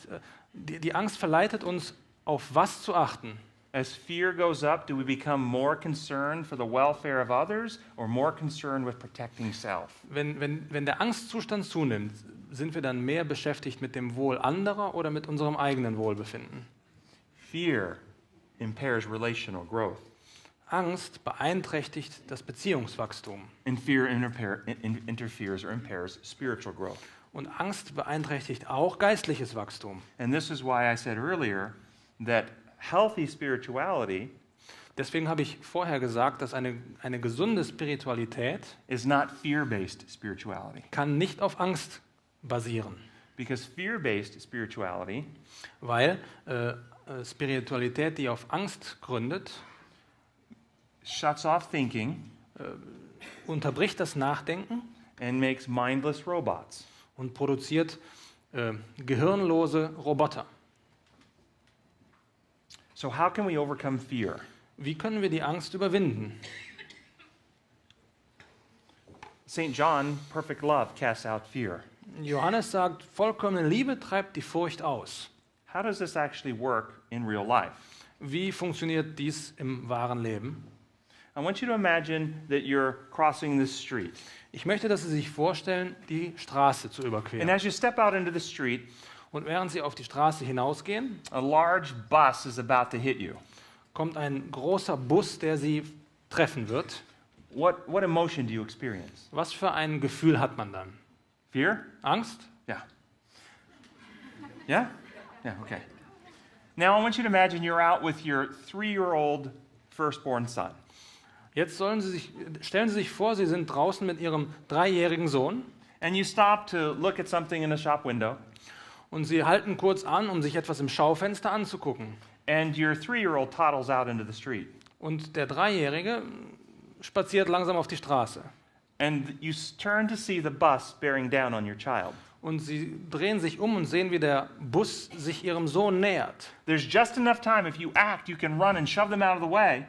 Speaker 2: die Angst verleitet uns, auf was zu achten?
Speaker 1: As fear goes up, do we become more concerned for the welfare of others or more concerned with protecting self?
Speaker 2: Wenn der Angstzustand zunimmt, sind wir dann mehr beschäftigt mit dem Wohl anderer oder mit unserem eigenen Wohlbefinden?
Speaker 1: Fear impairs relational growth,
Speaker 2: Angst beeinträchtigt das Beziehungswachstum
Speaker 1: and fear interferes or impairs spiritual growth.
Speaker 2: und Angst beeinträchtigt auch geistliches Wachstum.
Speaker 1: And this is why I said earlier that healthy spirituality
Speaker 2: Deswegen habe ich vorher gesagt, dass eine gesunde Spiritualität
Speaker 1: is not fear-based spirituality.
Speaker 2: kann nicht auf Angst basieren,
Speaker 1: Because fear-based spirituality
Speaker 2: weil Spiritualität, die auf Angst gründet,
Speaker 1: shuts off thinking
Speaker 2: unterbricht das Nachdenken
Speaker 1: and makes mindless robots.
Speaker 2: und produziert gehirnlose Roboter.
Speaker 1: So how can we overcome fear?
Speaker 2: Wie können wir die Angst überwinden?
Speaker 1: St. John, perfect love casts out fear.
Speaker 2: Johannes sagt, vollkommene Liebe treibt die Furcht aus.
Speaker 1: How does this actually work in real life?
Speaker 2: Wie funktioniert dies im wahren Leben?
Speaker 1: I want you to imagine that you're crossing this street.
Speaker 2: Ich möchte, dass Sie sich vorstellen, die Straße zu
Speaker 1: And
Speaker 2: überqueren.
Speaker 1: as you step out into the street,
Speaker 2: Und während Sie auf die Straße hinausgehen,
Speaker 1: a large bus is about to hit you.
Speaker 2: kommt ein großer Bus, der Sie treffen wird.
Speaker 1: What emotion do you experience?
Speaker 2: Was für ein Gefühl hat man dann?
Speaker 1: Fear?
Speaker 2: Angst?
Speaker 1: Yeah. Yeah? Yeah, okay. Now I want you to imagine you're out with your 3-year-old firstborn son.
Speaker 2: Jetzt stellen Sie sich vor, Sie sind draußen mit Ihrem 3-jährigen Sohn
Speaker 1: and you stop to look at something in the shop window,
Speaker 2: und Sie halten kurz an, um sich etwas im Schaufenster anzugucken.
Speaker 1: and your 3-year-old toddles out into the street.
Speaker 2: Und der 3-jährige spaziert langsam auf die Straße.
Speaker 1: And you turn to see the bus bearing down on your child.
Speaker 2: Und Sie drehen sich um und sehen, wie der Bus sich Ihrem Sohn nähert.
Speaker 1: There's just enough time, if you act, you can run and shove them out of the way.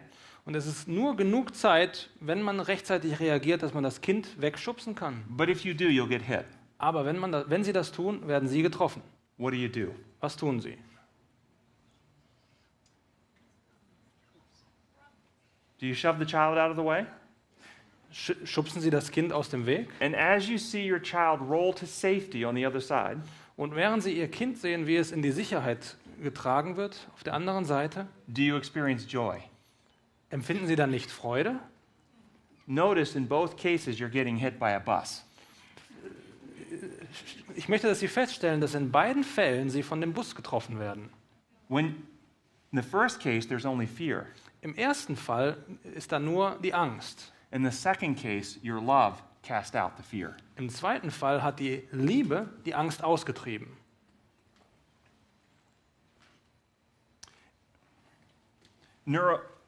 Speaker 2: Und es ist nur genug Zeit, wenn man rechtzeitig reagiert, dass man das Kind wegschubsen kann.
Speaker 1: But if you do, you'll get hit.
Speaker 2: Aber wenn Sie das tun, werden Sie getroffen.
Speaker 1: What do you do?
Speaker 2: Was tun Sie?
Speaker 1: Do you shove the child out of the way?
Speaker 2: Schubsen Sie das Kind aus dem Weg?
Speaker 1: And as you see your child roll to safety on the other side,
Speaker 2: Und während Sie Ihr Kind sehen, wie es in die Sicherheit getragen wird, auf der anderen Seite,
Speaker 1: do you experience joy?
Speaker 2: empfinden Sie dann nicht Freude?
Speaker 1: Notice in both cases you're getting hit by a bus.
Speaker 2: Ich möchte, dass Sie feststellen, dass in beiden Fällen Sie von dem Bus getroffen werden.
Speaker 1: In the first case, there's only fear.
Speaker 2: Im ersten Fall ist da nur die Angst.
Speaker 1: In the second case, your love cast out the fear.
Speaker 2: Im zweiten Fall hat die Liebe die Angst ausgetrieben.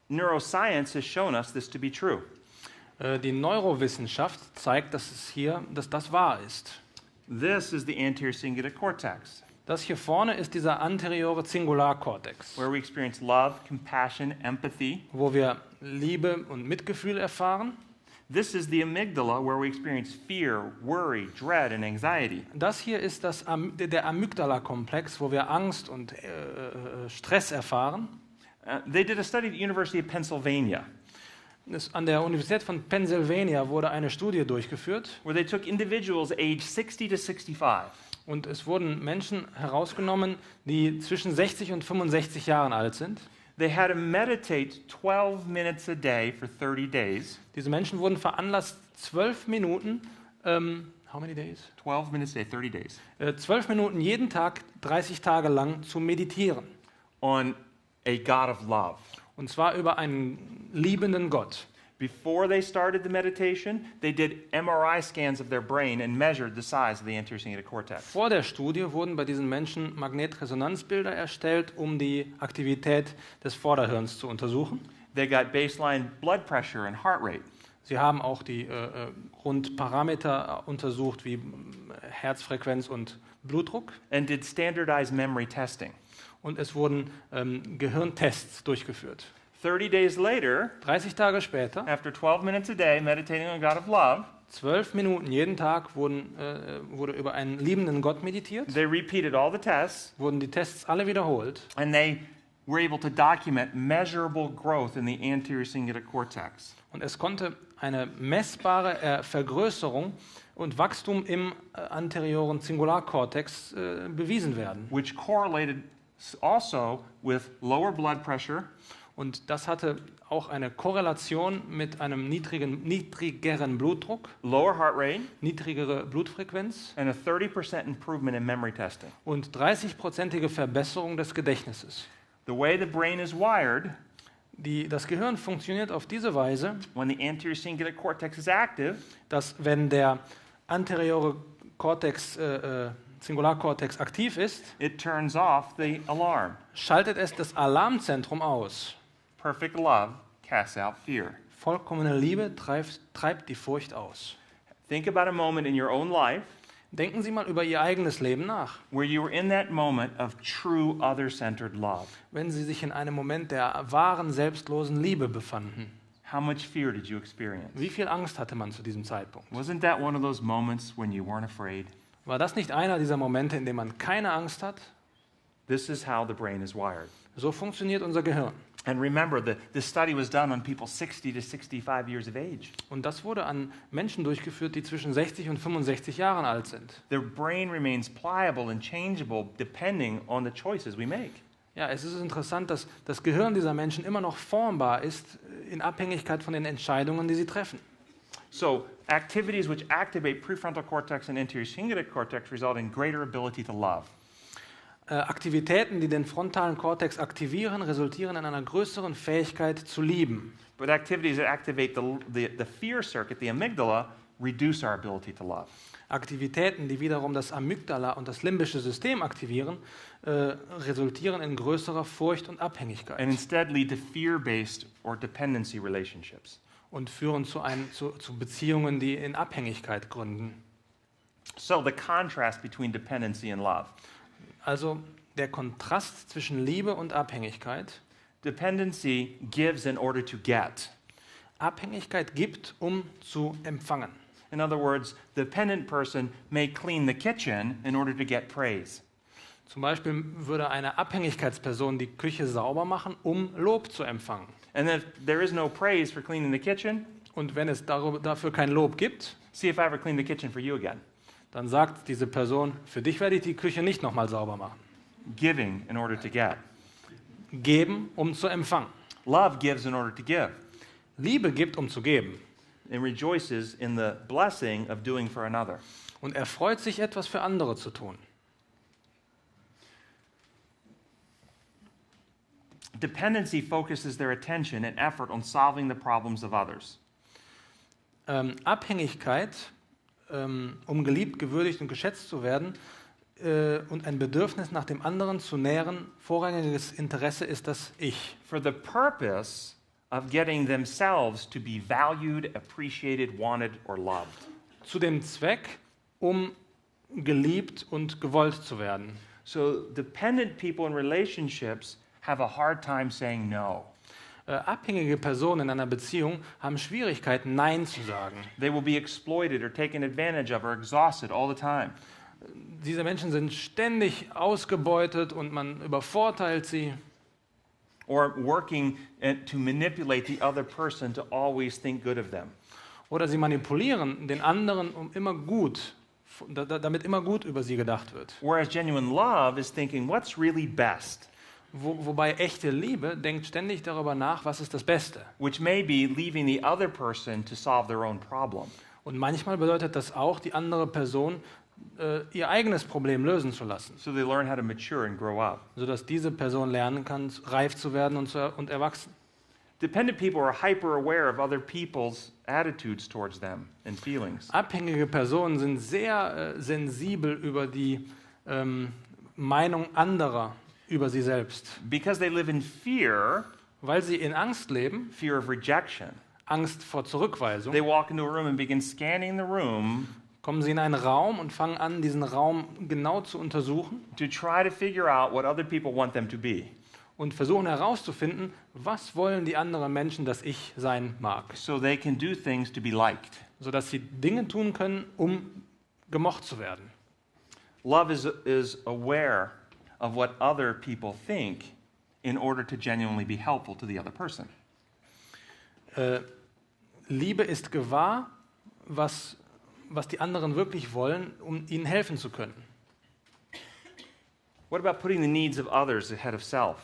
Speaker 1: Neuroscience has shown us this to be true.
Speaker 2: Die Neurowissenschaft zeigt, dass das wahr ist.
Speaker 1: This is the anterior cingulate cortex,
Speaker 2: Das hier vorne ist dieser anteriore Singularkortex,
Speaker 1: where we experience love, compassion, empathy.
Speaker 2: wo wir Liebe und Mitgefühl erfahren.
Speaker 1: This is the amygdala, where we experience fear, worry, dread, and anxiety.
Speaker 2: Das hier ist der Amygdala-Komplex, wo wir Angst und Stress erfahren.
Speaker 1: They did a study at the University of Pennsylvania,
Speaker 2: An der Universität von Pennsylvania wurde eine Studie durchgeführt
Speaker 1: where they took individuals aged 60 to 65.
Speaker 2: und es wurden Menschen herausgenommen, die zwischen 60 und 65 Jahren alt sind.
Speaker 1: They had to meditate 12 minutes a day for 30 days.
Speaker 2: Diese Menschen wurden veranlasst, 12 Minuten, how many days?
Speaker 1: 12 minutes a day, 30 days.
Speaker 2: 12 Minuten jeden Tag, 30 Tage lang zu meditieren.
Speaker 1: On a God of love.
Speaker 2: Und zwar über einen liebenden Gott.
Speaker 1: Before they started the meditation, they did MRI scans of their brain and measured the size of the anterior cingulate cortex.
Speaker 2: Vor der Studie wurden bei diesen Menschen Magnetresonanzbilder erstellt, um die Aktivität des Vorderhirns zu untersuchen.
Speaker 1: They got baseline blood pressure and heart rate.
Speaker 2: Sie haben auch die Grundparameter untersucht, wie Herzfrequenz und Blutdruck.
Speaker 1: And did standardized memory testing.
Speaker 2: Und es wurden Gehirntests durchgeführt.
Speaker 1: 30 days later,
Speaker 2: 30 Tage später,
Speaker 1: after 12 minutes a day meditating on God of love,
Speaker 2: 12 Minuten jeden Tag wurde über einen liebenden Gott meditiert,
Speaker 1: they repeated all the tests,
Speaker 2: wurden die Tests alle wiederholt
Speaker 1: and they were able to document measurable growth in the anterior cingulate cortex.
Speaker 2: und es konnte eine messbare Vergrößerung und Wachstum im anterioren Singularkortex bewiesen werden.
Speaker 1: Which correlated also with lower blood pressure,
Speaker 2: Und das hatte auch eine Korrelation mit einem niedrigeren Blutdruck,
Speaker 1: lower heart rate,
Speaker 2: niedrigere Blutfrequenz
Speaker 1: and a 30% improvement in memory testing.
Speaker 2: und 30-prozentige Verbesserung des Gedächtnisses.
Speaker 1: The way the brain is wired,
Speaker 2: Das Gehirn funktioniert auf diese Weise,
Speaker 1: when the anterior cingulate cortex is active,
Speaker 2: dass wenn der anteriore Singularkortex aktiv ist,
Speaker 1: it turns off the alarm.
Speaker 2: schaltet es das Alarmzentrum aus.
Speaker 1: Perfect love casts out fear.
Speaker 2: Vollkommene Liebe treibt die Furcht aus.
Speaker 1: Think about a moment in your own life
Speaker 2: Denken Sie mal über Ihr eigenes Leben nach.
Speaker 1: where you were in that moment of true other-centered love.
Speaker 2: Wenn Sie sich in einem Moment der wahren, selbstlosen Liebe befanden.
Speaker 1: How much fear did you experience?
Speaker 2: Wie viel Angst hatte man zu diesem Zeitpunkt?
Speaker 1: Wasn't that one of those moments when you weren't afraid?
Speaker 2: War das nicht einer dieser Momente, in denen man keine Angst hat?
Speaker 1: This is how the brain is wired.
Speaker 2: So funktioniert unser Gehirn.
Speaker 1: And remember, the study was done on people 60 to 65 years of age.
Speaker 2: Und das wurde an Menschen durchgeführt, die zwischen 60 und 65 Jahren alt sind.
Speaker 1: Their brain remains pliable and changeable depending on the choices we make.
Speaker 2: Ja, es ist interessant, dass das Gehirn dieser Menschen immer noch formbar ist in Abhängigkeit von den Entscheidungen, die sie treffen.
Speaker 1: So, activities which activate prefrontal cortex and anterior cingulate cortex result in greater ability to love.
Speaker 2: Aktivitäten, die den frontalen Kortex aktivieren, resultieren in einer größeren Fähigkeit zu lieben.
Speaker 1: But activities that activate the fear circuit, the amygdala, reduce our ability to love.
Speaker 2: Aktivitäten, die wiederum das Amygdala und das limbische System aktivieren, resultieren in größerer Furcht und Abhängigkeit
Speaker 1: And instead lead to fear-based or dependency relationships.
Speaker 2: und führen zu Beziehungen, die in Abhängigkeit gründen.
Speaker 1: So the contrast between dependency and love.
Speaker 2: Also der Kontrast zwischen Liebe und Abhängigkeit.
Speaker 1: Dependency gives in order to get.
Speaker 2: Abhängigkeit gibt, um zu empfangen.
Speaker 1: In other words, the dependent person may clean the kitchen in order to get praise.
Speaker 2: Zum Beispiel würde eine Abhängigkeitsperson die Küche sauber machen, um Lob zu empfangen.
Speaker 1: And if there is no praise for cleaning the kitchen,
Speaker 2: Und wenn es dafür kein Lob gibt,
Speaker 1: see if I ever clean the kitchen for you again.
Speaker 2: dann sagt diese Person, für dich werde ich die Küche nicht nochmal sauber machen.
Speaker 1: Giving in order to get.
Speaker 2: Geben, um zu empfangen.
Speaker 1: Love gives in order to give
Speaker 2: Liebe gibt, um zu geben.
Speaker 1: and rejoices in the blessing of doing for another.
Speaker 2: Und er freut sich, etwas für andere zu tun.
Speaker 1: Dependency focuses their attention and effort on solving the problems of others.
Speaker 2: Abhängigkeit, um geliebt, gewürdigt und geschätzt zu werden und ein Bedürfnis nach dem anderen zu nähren, vorrangiges Interesse ist das Ich.
Speaker 1: For the purpose of getting themselves to be valued, appreciated, wanted, or loved.
Speaker 2: Zu dem Zweck, um geliebt und gewollt zu werden.
Speaker 1: So dependent people in relationships have a hard time saying no.
Speaker 2: Abhängige Personen in einer Beziehung haben Schwierigkeiten, Nein zu sagen.
Speaker 1: They will be exploited or taken advantage of or exhausted all the time.
Speaker 2: Diese Menschen sind ständig ausgebeutet und man übervorteilt sie.
Speaker 1: Or working to manipulate the other person to always think good of them.
Speaker 2: Oder sie manipulieren den anderen, damit immer gut über sie gedacht wird.
Speaker 1: Whereas genuine love is thinking, what's really best?
Speaker 2: Wobei echte Liebe denkt ständig darüber nach, was ist das Beste.
Speaker 1: Which may be leaving the other person to solve their own problem.
Speaker 2: Und manchmal bedeutet das auch, die andere Person ihr eigenes Problem lösen zu lassen,
Speaker 1: So they learn how to mature and grow up.
Speaker 2: sodass diese Person lernen kann, reif zu werden und erwachsen.
Speaker 1: Dependent people are hyper aware of other people's attitudes towards them and feelings.
Speaker 2: Abhängige Personen sind sehr sensibel über die Meinung anderer über sie selbst,
Speaker 1: Because they live in fear,
Speaker 2: weil sie in Angst leben,
Speaker 1: fear of rejection.
Speaker 2: Angst vor Zurückweisung.
Speaker 1: They walk into a room and begin scanning the room
Speaker 2: Kommen sie in einen Raum und fangen an, diesen Raum genau zu untersuchen
Speaker 1: to try to figure out what other people want them to be.
Speaker 2: und versuchen herauszufinden, was wollen die anderen Menschen, dass ich sein mag,
Speaker 1: So they can do things to be liked.
Speaker 2: sodass sie Dinge tun können, um gemocht zu werden.
Speaker 1: Love is aware of what other people think in order to genuinely be helpful to the other person.
Speaker 2: Liebe ist gewahr, was die anderen wirklich wollen, um ihnen helfen zu können.
Speaker 1: What about putting the needs of others ahead of self?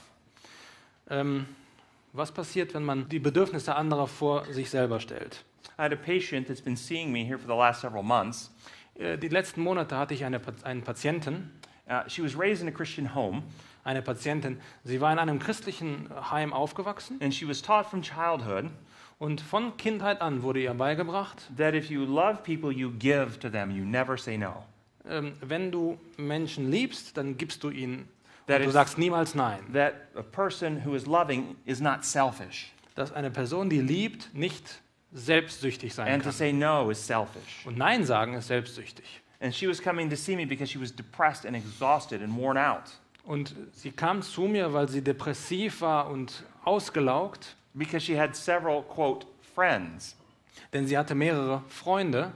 Speaker 2: Was passiert, wenn man die Bedürfnisse anderer vor sich selber stellt?
Speaker 1: I had a patient that's been seeing me here for the last several months.
Speaker 2: Die letzten Monate hatte ich einen Patienten,
Speaker 1: She was raised in a Christian home,
Speaker 2: sie war in einem christlichen Heim aufgewachsen
Speaker 1: and she was taught from childhood
Speaker 2: und von Kindheit an wurde ihr beigebracht,
Speaker 1: that if you love people, you give to them, you never say no.
Speaker 2: wenn du Menschen liebst, dann gibst du ihnen,
Speaker 1: That
Speaker 2: und du
Speaker 1: is-
Speaker 2: sagst niemals Nein.
Speaker 1: That a person who is loving is not selfish,
Speaker 2: Dass eine Person, die liebt, nicht selbstsüchtig sein
Speaker 1: and to
Speaker 2: kann.
Speaker 1: say no is selfish.
Speaker 2: Und Nein sagen ist selbstsüchtig.
Speaker 1: And she was coming to see me because she was depressed and exhausted and worn out.
Speaker 2: Und sie kam zu mir, weil sie depressiv war und ausgelaugt,
Speaker 1: Because she had several, quote, friends
Speaker 2: denn sie hatte mehrere Freunde,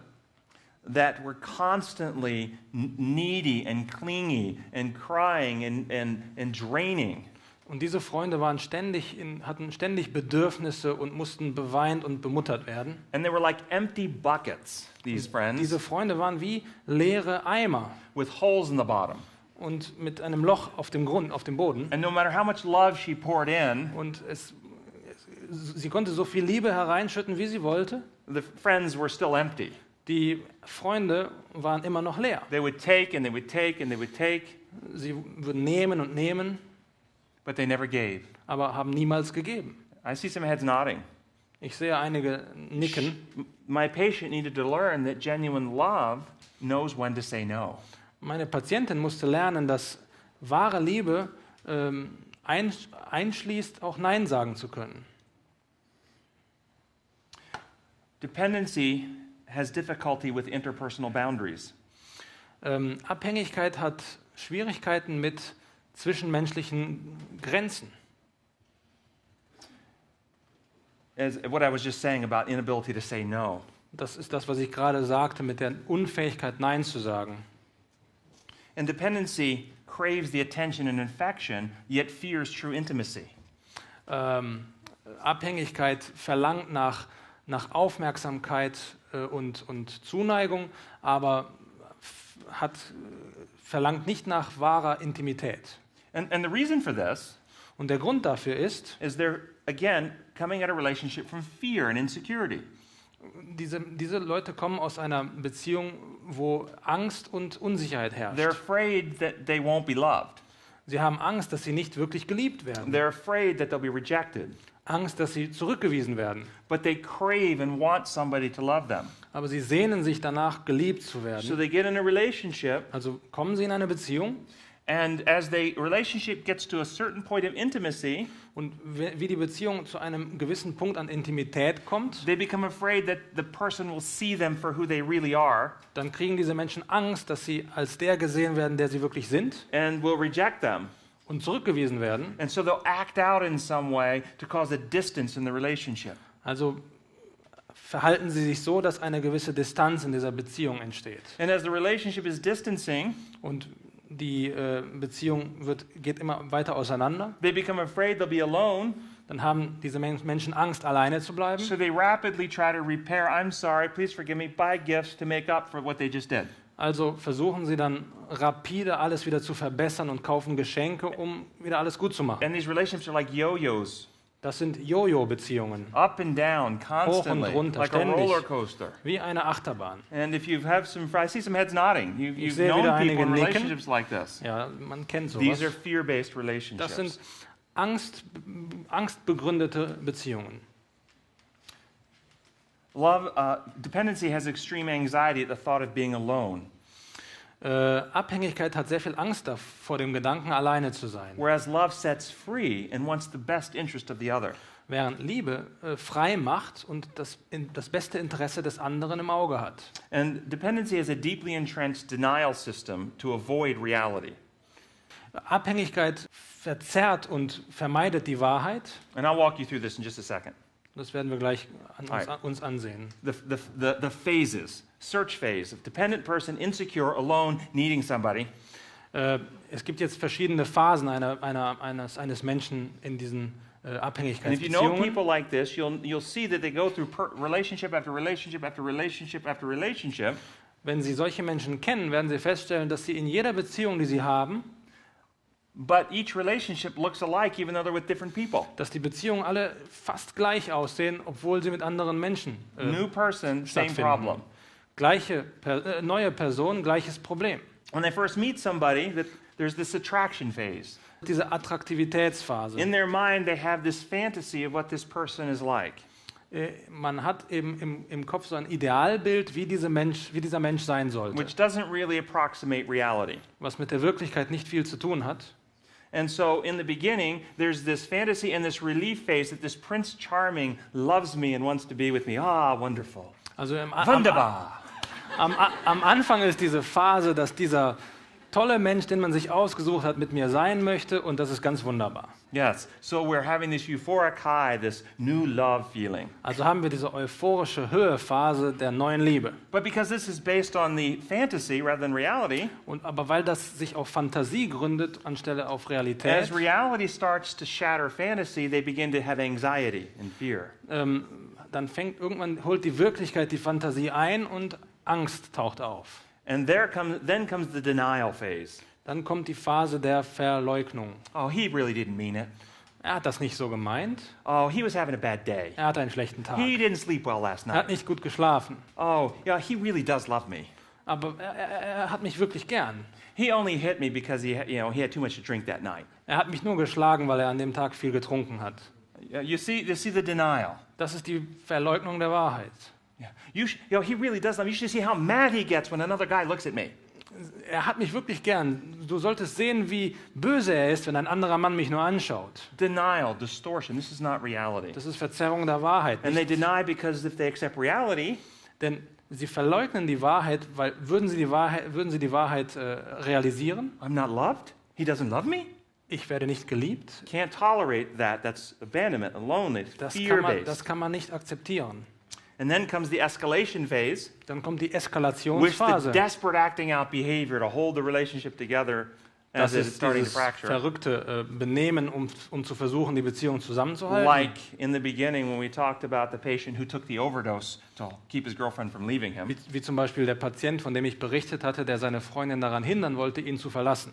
Speaker 1: that were constantly needy and clingy and crying and draining.
Speaker 2: und diese Freunde hatten ständig Bedürfnisse und mussten beweint und bemuttert werden.
Speaker 1: And they were like empty buckets, these friends,
Speaker 2: Diese Freunde waren wie leere Eimer
Speaker 1: with holes in the bottom.
Speaker 2: und mit einem Loch auf dem Boden.
Speaker 1: And no matter how much love she poured in,
Speaker 2: Und sie konnte so viel Liebe hereinschütten, wie sie wollte.
Speaker 1: the friends were still empty.
Speaker 2: Die Freunde waren immer noch leer.
Speaker 1: They would take and they would take and they would take.
Speaker 2: Sie würden nehmen und nehmen,
Speaker 1: but they never gave.
Speaker 2: aber haben niemals gegeben.
Speaker 1: I see some heads nodding.
Speaker 2: Ich sehe einige nicken.
Speaker 1: My patient needed to learn that genuine love knows when to say no.
Speaker 2: Meine Patientin musste lernen, dass wahre Liebe einschließt, auch Nein sagen zu können.
Speaker 1: Dependency has difficulty with interpersonal boundaries.
Speaker 2: Abhängigkeit hat Schwierigkeiten mit zwischenmenschlichen Grenzen.
Speaker 1: As what I was just saying about inability to say no.
Speaker 2: Das ist das, was ich gerade sagte, mit der Unfähigkeit, Nein zu sagen.
Speaker 1: And dependency craves the attention and affection, yet fears true intimacy.
Speaker 2: Abhängigkeit verlangt nach Aufmerksamkeit und Zuneigung, aber verlangt nicht nach wahrer Intimität.
Speaker 1: And the reason for this
Speaker 2: Und der Grund dafür ist,
Speaker 1: is they're, again, coming at a relationship from fear and insecurity.
Speaker 2: diese Leute kommen aus einer Beziehung, wo Angst und Unsicherheit herrscht.
Speaker 1: They're afraid that they won't be loved.
Speaker 2: Sie haben Angst, dass sie nicht wirklich geliebt werden.
Speaker 1: They're afraid that they'll be rejected.
Speaker 2: Angst, dass sie zurückgewiesen werden.
Speaker 1: But they crave and want somebody to love them.
Speaker 2: Aber sie sehnen sich danach, geliebt zu
Speaker 1: So
Speaker 2: werden.
Speaker 1: they get in a relationship,
Speaker 2: Also kommen sie in eine Beziehung
Speaker 1: and as the relationship gets to a certain point of intimacy,
Speaker 2: und wie die Beziehung zu einem gewissen Punkt an Intimität kommt,
Speaker 1: they become afraid that the person will see them for who they really are
Speaker 2: dann kriegen diese Menschen Angst, dass sie als der gesehen werden, der sie wirklich sind
Speaker 1: and will reject them.
Speaker 2: und zurückgewiesen werden.
Speaker 1: And so they'll act out in some way to cause a distance in the relationship.
Speaker 2: Also verhalten sie sich so, dass eine gewisse Distanz in dieser Beziehung entsteht.
Speaker 1: And as the relationship is distancing,
Speaker 2: Und die Beziehung geht immer weiter auseinander.
Speaker 1: they become afraid they'll be alone,
Speaker 2: Dann haben diese Menschen Angst, alleine zu bleiben.
Speaker 1: so they rapidly try to repair, I'm sorry, please forgive me, buy gifts to make up for what they just did.
Speaker 2: Also versuchen sie dann rapide alles wieder zu verbessern und kaufen Geschenke, um wieder alles gut zu machen.
Speaker 1: And these relationships are like yo-yos,
Speaker 2: Das sind Jojo-Beziehungen,
Speaker 1: up and down, constantly,
Speaker 2: runter,
Speaker 1: like a
Speaker 2: ständig.
Speaker 1: roller coaster.
Speaker 2: wie eine Achterbahn.
Speaker 1: And if you have some, I see some heads nodding. You've
Speaker 2: sehe
Speaker 1: known
Speaker 2: wieder
Speaker 1: people
Speaker 2: einige
Speaker 1: in
Speaker 2: nicken.
Speaker 1: relationships like this.
Speaker 2: Ja, man kennt
Speaker 1: These
Speaker 2: sowas.
Speaker 1: are fear-based
Speaker 2: Das
Speaker 1: relationships.
Speaker 2: sind angstbegründete Beziehungen.
Speaker 1: Dependency has extreme anxiety at the thought of being alone,
Speaker 2: Abhängigkeit hat sehr viel Angst vor dem Gedanken, alleine zu sein.
Speaker 1: whereas love sets free and wants the best interest of the other.
Speaker 2: Während Liebe frei macht und das beste Interesse des anderen im Auge hat.
Speaker 1: And dependency is a deeply entrenched denial system to avoid reality.
Speaker 2: Abhängigkeit verzerrt und vermeidet die Wahrheit.
Speaker 1: And I'll walk you through this in just a second.
Speaker 2: Das werden wir gleich
Speaker 1: Alright.
Speaker 2: uns ansehen.
Speaker 1: The phases. Search phase of dependent person, insecure, alone, needing somebody.
Speaker 2: Es gibt jetzt verschiedene Phasen eines Menschen in diesen
Speaker 1: And if you know
Speaker 2: Abhängigkeitsbeziehungen.
Speaker 1: people like this, you'll see that they go through relationship after relationship after relationship after relationship.
Speaker 2: Wenn Sie solche Menschen kennen, werden Sie feststellen, dass Sie in jeder Beziehung, die Sie haben,
Speaker 1: But each relationship looks alike even though they're with different people.
Speaker 2: dass die Beziehungen alle fast gleich aussehen, obwohl sie mit anderen Menschen
Speaker 1: New person, same
Speaker 2: stattfinden.
Speaker 1: problem.
Speaker 2: Neue Person, gleiches Problem.
Speaker 1: When they first meet somebody, there's this attraction phase.
Speaker 2: Diese Attraktivitätsphase.
Speaker 1: In their mind, they have this fantasy of what this person is like.
Speaker 2: Man hat eben im Kopf so ein Idealbild, wie dieser Mensch sein sollte,
Speaker 1: Which doesn't really approximate reality.
Speaker 2: was mit der Wirklichkeit nicht viel zu tun hat.
Speaker 1: And so in the beginning, there's this fantasy and this relief phase that this Prince Charming loves me and wants to be with me. Ah, wonderful.
Speaker 2: Also
Speaker 1: Wunderbar.
Speaker 2: am Anfang ist diese Phase, dass dieser tolle Mensch, den man sich ausgesucht hat, mit mir sein möchte, und das ist ganz wunderbar.
Speaker 1: Yes. So we're having this euphoric high, this new love feeling.
Speaker 2: Also haben wir diese euphorische Höhephase der neuen Liebe.
Speaker 1: But because this is based on the fantasy rather than reality,
Speaker 2: Aber weil das sich auf Fantasie gründet, anstelle auf Realität,
Speaker 1: as reality starts to shatter fantasy, they begin to have anxiety and fear.
Speaker 2: dann irgendwann holt die Wirklichkeit die Fantasie ein und Angst taucht auf.
Speaker 1: And then comes the denial phase.
Speaker 2: Dann kommt die Phase der Verleugnung.
Speaker 1: Oh, he really didn't mean it.
Speaker 2: Er hat das nicht so gemeint.
Speaker 1: Oh, he was having a bad day.
Speaker 2: Er hatte einen schlechten Tag.
Speaker 1: He didn't sleep well last
Speaker 2: Er hat
Speaker 1: night.
Speaker 2: nicht gut geschlafen.
Speaker 1: Oh, yeah, he really does love me.
Speaker 2: aber er hat mich wirklich gern.
Speaker 1: He only hit me because he had too much to drink that night.
Speaker 2: Er hat mich nur geschlagen, weil er an dem Tag viel getrunken hat.
Speaker 1: You see the denial.
Speaker 2: Das ist die Verleugnung der Wahrheit.
Speaker 1: Yeah. He really does love me. You should see how mad he gets when another guy looks at me.
Speaker 2: Er hat mich wirklich gern. Du solltest sehen, wie böse er ist, wenn ein anderer Mann mich nur anschaut.
Speaker 1: Denial, distortion. This is not reality.
Speaker 2: Das ist Verzerrung der Wahrheit.
Speaker 1: And they deny because if they accept reality,
Speaker 2: Denn sie verleugnen die Wahrheit, weil würden sie die Wahrheit realisieren?
Speaker 1: I'm not loved. He doesn't love me.
Speaker 2: Ich werde nicht geliebt.
Speaker 1: Can't tolerate that. That's abandonment, loneliness,
Speaker 2: Das
Speaker 1: fear-based.
Speaker 2: kann man nicht akzeptieren.
Speaker 1: And then comes the escalation phase,
Speaker 2: Dann kommt die
Speaker 1: which the
Speaker 2: Eskalationsphase.
Speaker 1: desperate acting out behavior to hold the relationship together as
Speaker 2: Das
Speaker 1: it's
Speaker 2: ist
Speaker 1: starting to
Speaker 2: dieses
Speaker 1: fracture.
Speaker 2: verrückte Benehmen, um zu versuchen, die Beziehung zusammenzuhalten.
Speaker 1: Like in the beginning when we talked about the patient who took the overdose to keep his girlfriend from leaving him.
Speaker 2: Wie zum Beispiel der Patient, von dem ich berichtet hatte, der seine Freundin daran hindern wollte, ihn zu verlassen.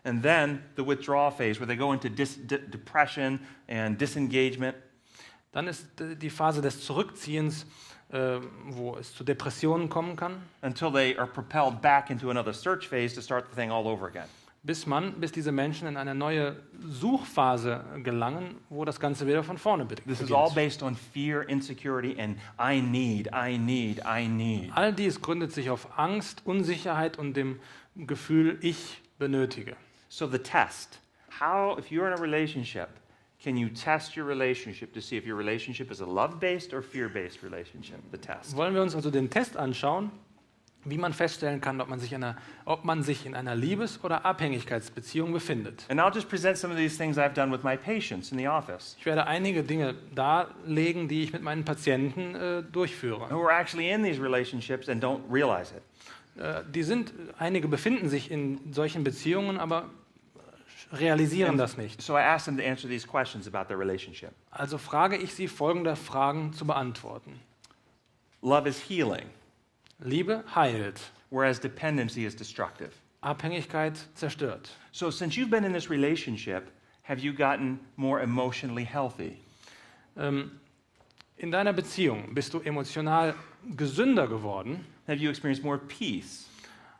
Speaker 1: And then the withdrawal phase where they go into depression and disengagement.
Speaker 2: Dann ist die Phase des Zurückziehens, wo es zu Depressionen kommen kann,
Speaker 1: Until they are propelled back into another search phase to start the thing all over again.
Speaker 2: bis diese Menschen in eine neue Suchphase gelangen, wo das Ganze wieder von vorne
Speaker 1: This is all
Speaker 2: beginnt.
Speaker 1: based on fear, insecurity, and I need.
Speaker 2: All dies gründet sich auf Angst, Unsicherheit und dem Gefühl, ich benötige.
Speaker 1: So the test, if you're in a relationship, can you test your relationship to see if your relationship is a love-based or fear-based relationship? The test.
Speaker 2: Wollen wir uns also den Test anschauen, wie man feststellen kann, ob man sich in einer Liebes- oder Abhängigkeitsbeziehung befindet.
Speaker 1: And I'll just present some of these things I've done with my patients in the office
Speaker 2: Ich werde einige Dinge darlegen, die ich mit meinen Patienten durchführe.
Speaker 1: who are actually in these relationships and don't realize it.
Speaker 2: Einige befinden sich in solchen Beziehungen, aber realisieren das nicht.
Speaker 1: So I asked them to answer these questions about their relationship.
Speaker 2: Also frage ich sie, folgende Fragen zu beantworten.
Speaker 1: Love is healing,
Speaker 2: Liebe heilt,
Speaker 1: whereas dependency is destructive.
Speaker 2: Abhängigkeit zerstört.
Speaker 1: So since you've been in this relationship, have you gotten more emotionally healthy?
Speaker 2: In deiner Beziehung bist du emotional gesünder geworden?
Speaker 1: Have you experienced more peace?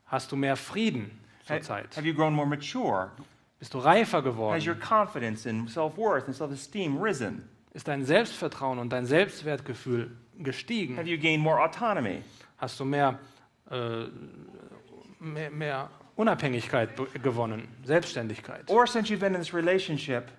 Speaker 2: Hast du mehr Frieden
Speaker 1: Ha-
Speaker 2: zurzeit?
Speaker 1: Have you grown more mature?
Speaker 2: Bist du reifer
Speaker 1: Has your
Speaker 2: geworden?
Speaker 1: confidence and self-worth and self-esteem risen?
Speaker 2: Ist dein Selbstvertrauen und dein Selbstwertgefühl gestiegen?
Speaker 1: Have you gained more autonomy?
Speaker 2: Hast du mehr Unabhängigkeit gewonnen, Selbstständigkeit?
Speaker 1: Or since you've been in this relationship,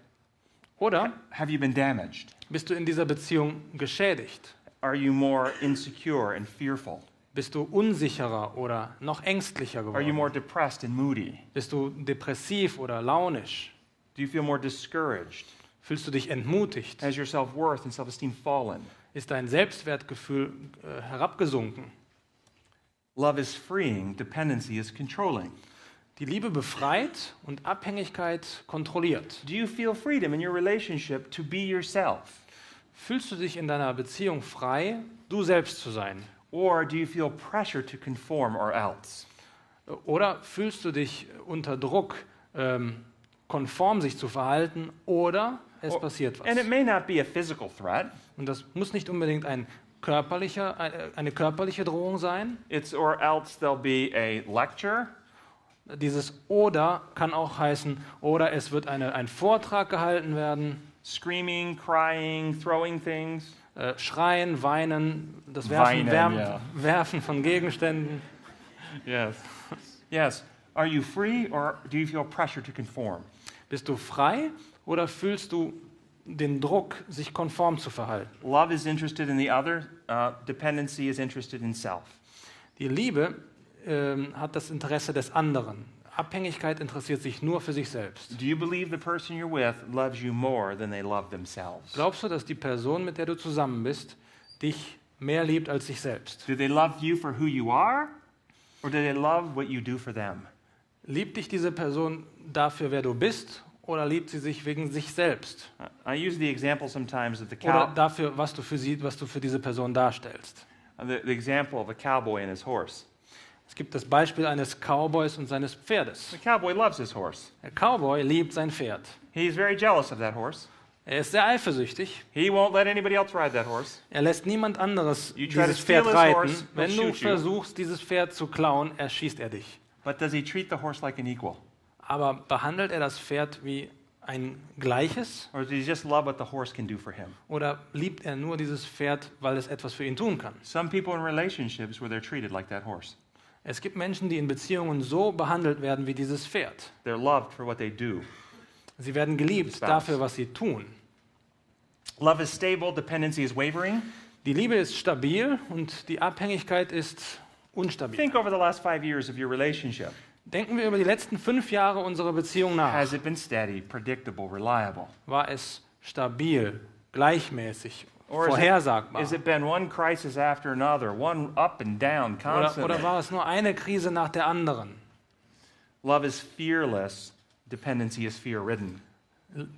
Speaker 2: Oder
Speaker 1: have you been damaged?
Speaker 2: bist du in dieser Beziehung geschädigt?
Speaker 1: Are you more insecure and fearful?
Speaker 2: Bist du unsicherer oder noch ängstlicher
Speaker 1: Are you
Speaker 2: geworden?
Speaker 1: more depressed and moody?
Speaker 2: Bist du depressiv oder launisch?
Speaker 1: Do you feel more discouraged?
Speaker 2: Fühlst du dich entmutigt?
Speaker 1: Has your self-worth and self-esteem fallen?
Speaker 2: Ist dein Selbstwertgefühl herabgesunken?
Speaker 1: Love is freeing, dependency is controlling.
Speaker 2: Die Liebe befreit und Abhängigkeit kontrolliert.
Speaker 1: Do you feel freedom in your relationship to be yourself?
Speaker 2: Fühlst du dich in deiner Beziehung frei, du selbst zu sein?
Speaker 1: Or do you feel pressure to conform or else?
Speaker 2: Oder fühlst du dich unter Druck, konform sich zu verhalten, oder es passiert
Speaker 1: And it
Speaker 2: was?
Speaker 1: may not be a physical threat.
Speaker 2: Und das muss nicht unbedingt eine körperliche Drohung sein.
Speaker 1: It's or else there'll be a lecture,
Speaker 2: Dieses oder kann auch heißen, oder es wird ein Vortrag gehalten werden,
Speaker 1: screaming, crying, throwing things.
Speaker 2: Schreien, Weinen, das
Speaker 1: Weinen, ja.
Speaker 2: Werfen von Gegenständen.
Speaker 1: Yes. Yes. Are you free or do you feel pressure to conform?
Speaker 2: Bist du frei oder fühlst du den Druck, sich konform zu verhalten?
Speaker 1: Love is interested in the other. Dependency is interested in self.
Speaker 2: Die Liebe hat das Interesse des anderen. Abhängigkeit interessiert sich nur für sich selbst.
Speaker 1: Do you believe the person you're with loves you more than they love themselves?
Speaker 2: Glaubst du, dass die Person, mit der du zusammen bist, dich mehr liebt als sich selbst?
Speaker 1: Do they love you for who you are or do they love what you do for them?
Speaker 2: Liebt dich diese Person dafür, wer du bist, oder liebt sie sich wegen sich selbst?
Speaker 1: I use the example sometimes of
Speaker 2: Oder dafür, was du für diese Person darstellst?
Speaker 1: the example of a cowboy and his horse.
Speaker 2: Es gibt das Beispiel eines Cowboys und seines Pferdes.
Speaker 1: The cowboy loves his horse.
Speaker 2: Der Cowboy liebt sein Pferd.
Speaker 1: He's very jealous of that horse.
Speaker 2: Er ist sehr eifersüchtig.
Speaker 1: He won't let anybody else ride that horse.
Speaker 2: Er lässt niemand anderes
Speaker 1: You try to
Speaker 2: dieses
Speaker 1: steal
Speaker 2: Pferd
Speaker 1: his
Speaker 2: reiten.
Speaker 1: horse,
Speaker 2: Wenn
Speaker 1: he'll
Speaker 2: du
Speaker 1: shoot you.
Speaker 2: versuchst, dieses Pferd zu klauen, erschießt er dich.
Speaker 1: But does he treat the horse like an equal?
Speaker 2: Aber behandelt er das Pferd wie ein Gleiches?
Speaker 1: Or does he just love what the horse can do for him?
Speaker 2: Oder liebt er nur dieses Pferd, weil es etwas für ihn tun kann?
Speaker 1: Some people in relationships where they're treated like that horse.
Speaker 2: Es gibt Menschen, die in Beziehungen so behandelt werden wie dieses Pferd.
Speaker 1: They're loved for what they do.
Speaker 2: Sie werden geliebt
Speaker 1: Spouse.
Speaker 2: dafür, was sie tun.
Speaker 1: Love is stable, dependency is wavering.
Speaker 2: Die Liebe ist stabil und die Abhängigkeit ist unstabil.
Speaker 1: Think over the last 5 years of your relationship.
Speaker 2: Denken wir über die letzten 5 Jahre unserer Beziehung nach.
Speaker 1: Has it been steady, predictable, reliable?
Speaker 2: War es stabil, gleichmäßig,
Speaker 1: Or
Speaker 2: vorhersagbar?
Speaker 1: has it been one crisis after another, one up and down constantly?
Speaker 2: Oder war es nur eine Krise nach der anderen?
Speaker 1: Love is fearless, dependency is fear-ridden.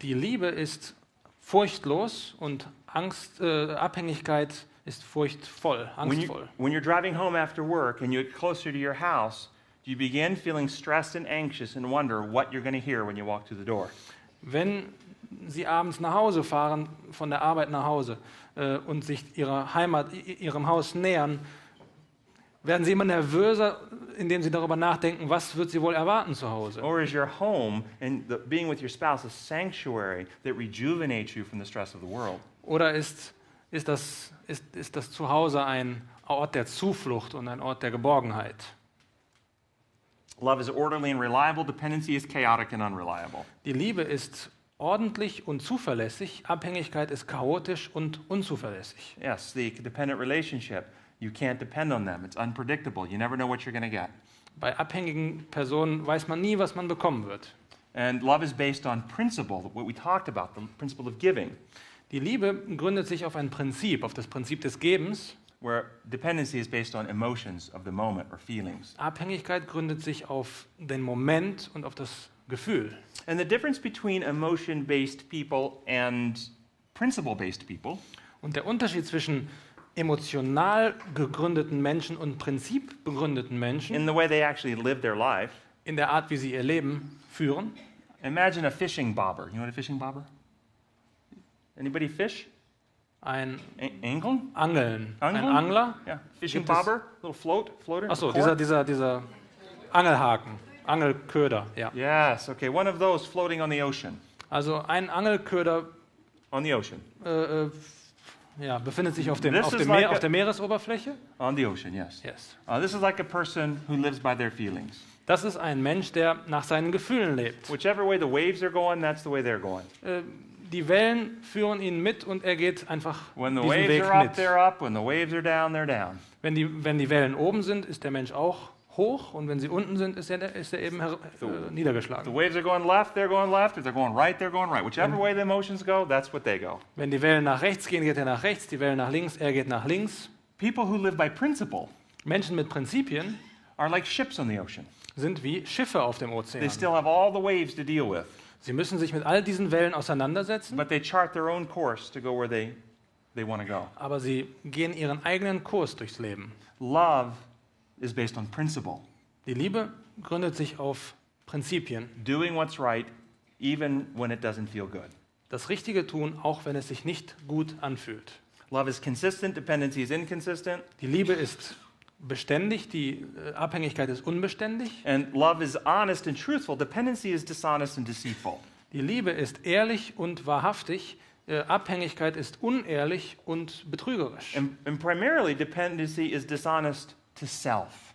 Speaker 2: Die Liebe ist furchtlos und Abhängigkeit ist furchtvoll, angstvoll.
Speaker 1: When you're driving home after work and you get closer to your house, you begin feeling stressed and anxious and wonder what you're going to hear when you walk through the door.
Speaker 2: Wenn Sie abends nach Hause fahren, von der Arbeit nach Hause und sich Ihrer Heimat, Ihrem Haus nähern, werden Sie immer nervöser, indem Sie darüber nachdenken, was wird Sie wohl erwarten zu Hause?
Speaker 1: Or is your home and being with your spouse a sanctuary that rejuvenates you from the stress of the world?
Speaker 2: Oder ist das Zuhause ein Ort der Zuflucht und ein Ort der Geborgenheit?
Speaker 1: Love is orderly and reliable. Dependency is chaotic and unreliable.
Speaker 2: Die Liebe ist ordentlich und zuverlässig, Abhängigkeit ist chaotisch und unzuverlässig.
Speaker 1: Yes, the dependent relationship. You can't depend on them. It's unpredictable. You never know what you're going to get.
Speaker 2: Bei abhängigen Personen weiß man nie, was man bekommen wird.
Speaker 1: And love is based on principle, what we talked about, the principle of giving,
Speaker 2: Die Liebe gründet sich auf ein Prinzip, auf das Prinzip des Gebens.
Speaker 1: where dependency is based on emotions of the moment or feelings.
Speaker 2: Abhängigkeit gründet sich auf den Moment und auf das Gefühl.
Speaker 1: And the difference between emotion-based people and principle-based people
Speaker 2: Und der Unterschied zwischen emotional gegründeten Menschen und prinzipbegründeten Menschen
Speaker 1: in the way they actually live their life.
Speaker 2: in der Art, wie sie ihr Leben führen.
Speaker 1: Imagine a fishing bobber. You know what a fishing bobber? Anybody fish?
Speaker 2: Ein
Speaker 1: Angeln?
Speaker 2: Angeln, ein
Speaker 1: Angeln?
Speaker 2: Angler.
Speaker 1: Yeah. Fishing
Speaker 2: Gibt es-
Speaker 1: bobber, little floater.
Speaker 2: Achso,
Speaker 1: cord?
Speaker 2: dieser Angelhaken, Angelköder, ja.
Speaker 1: Yes, okay, one of those floating on the ocean.
Speaker 2: Also ein Angelköder
Speaker 1: On the ocean.
Speaker 2: befindet sich auf dem
Speaker 1: This is like
Speaker 2: Meer,
Speaker 1: a-
Speaker 2: auf der Meeresoberfläche.
Speaker 1: On the ocean, yes.
Speaker 2: Yes.
Speaker 1: This is like a person who lives by their feelings.
Speaker 2: Das ist ein Mensch, der nach seinen Gefühlen lebt.
Speaker 1: Whichever way the waves are going, that's the way they're going.
Speaker 2: Die Wellen führen ihn mit und er geht einfach
Speaker 1: When the
Speaker 2: diesen
Speaker 1: waves
Speaker 2: Weg
Speaker 1: are up,
Speaker 2: mit.
Speaker 1: they're up. When the waves are down, they're down.
Speaker 2: Wenn die Wellen oben sind, ist der Mensch auch hoch und wenn sie unten sind, ist er eben
Speaker 1: The
Speaker 2: niedergeschlagen.
Speaker 1: waves are going left, they're going left. If they're going right, they're going right. Whichever way the emotions go, that's what they go.
Speaker 2: Wenn die Wellen nach rechts gehen, geht er nach rechts, die Wellen nach links, er geht nach links.
Speaker 1: People who live by principle
Speaker 2: Menschen mit Prinzipien
Speaker 1: are like ships on the ocean.
Speaker 2: sind wie Schiffe auf dem
Speaker 1: They
Speaker 2: Ozean.
Speaker 1: still have all the waves to deal with,
Speaker 2: Sie müssen sich mit all diesen Wellen auseinandersetzen,
Speaker 1: but they chart their own course to go where they want to go.
Speaker 2: aber sie gehen ihren eigenen Kurs durchs Leben.
Speaker 1: Love is based on principle,
Speaker 2: Die Liebe gründet sich auf Prinzipien.
Speaker 1: doing what's right even when it doesn't feel good.
Speaker 2: Das Richtige tun, auch wenn es sich nicht gut anfühlt.
Speaker 1: Love is consistent, dependency is inconsistent,
Speaker 2: Die Liebe ist beständig, die Abhängigkeit ist unbeständig.
Speaker 1: and love is honest and truthful. Dependency is dishonest and deceitful.
Speaker 2: Die Liebe ist ehrlich und wahrhaftig. Abhängigkeit ist unehrlich und betrügerisch.
Speaker 1: And primarily, dependency is dishonest to self.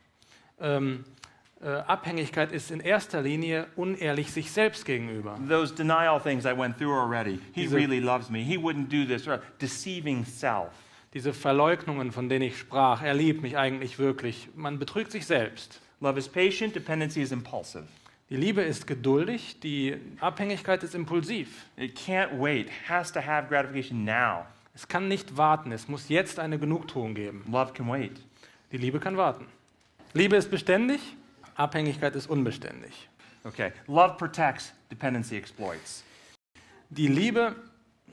Speaker 2: Abhängigkeit ist in erster Linie unehrlich sich selbst gegenüber.
Speaker 1: Those denial things I went through already. He
Speaker 2: Diese-
Speaker 1: really loves me. He wouldn't do this. Or deceiving self.
Speaker 2: Diese Verleugnungen, von denen ich sprach, er liebt mich eigentlich wirklich. Man betrügt sich selbst.
Speaker 1: Love is patient, dependency is impulsive.
Speaker 2: Die Liebe ist geduldig, die Abhängigkeit ist impulsiv.
Speaker 1: It can't wait, has to have gratification now.
Speaker 2: Es kann nicht warten, es muss jetzt eine Genugtuung geben.
Speaker 1: Love can wait.
Speaker 2: Die Liebe kann warten. Liebe ist beständig, Abhängigkeit ist unbeständig.
Speaker 1: Okay. Love protects, dependency exploits.
Speaker 2: Die Liebe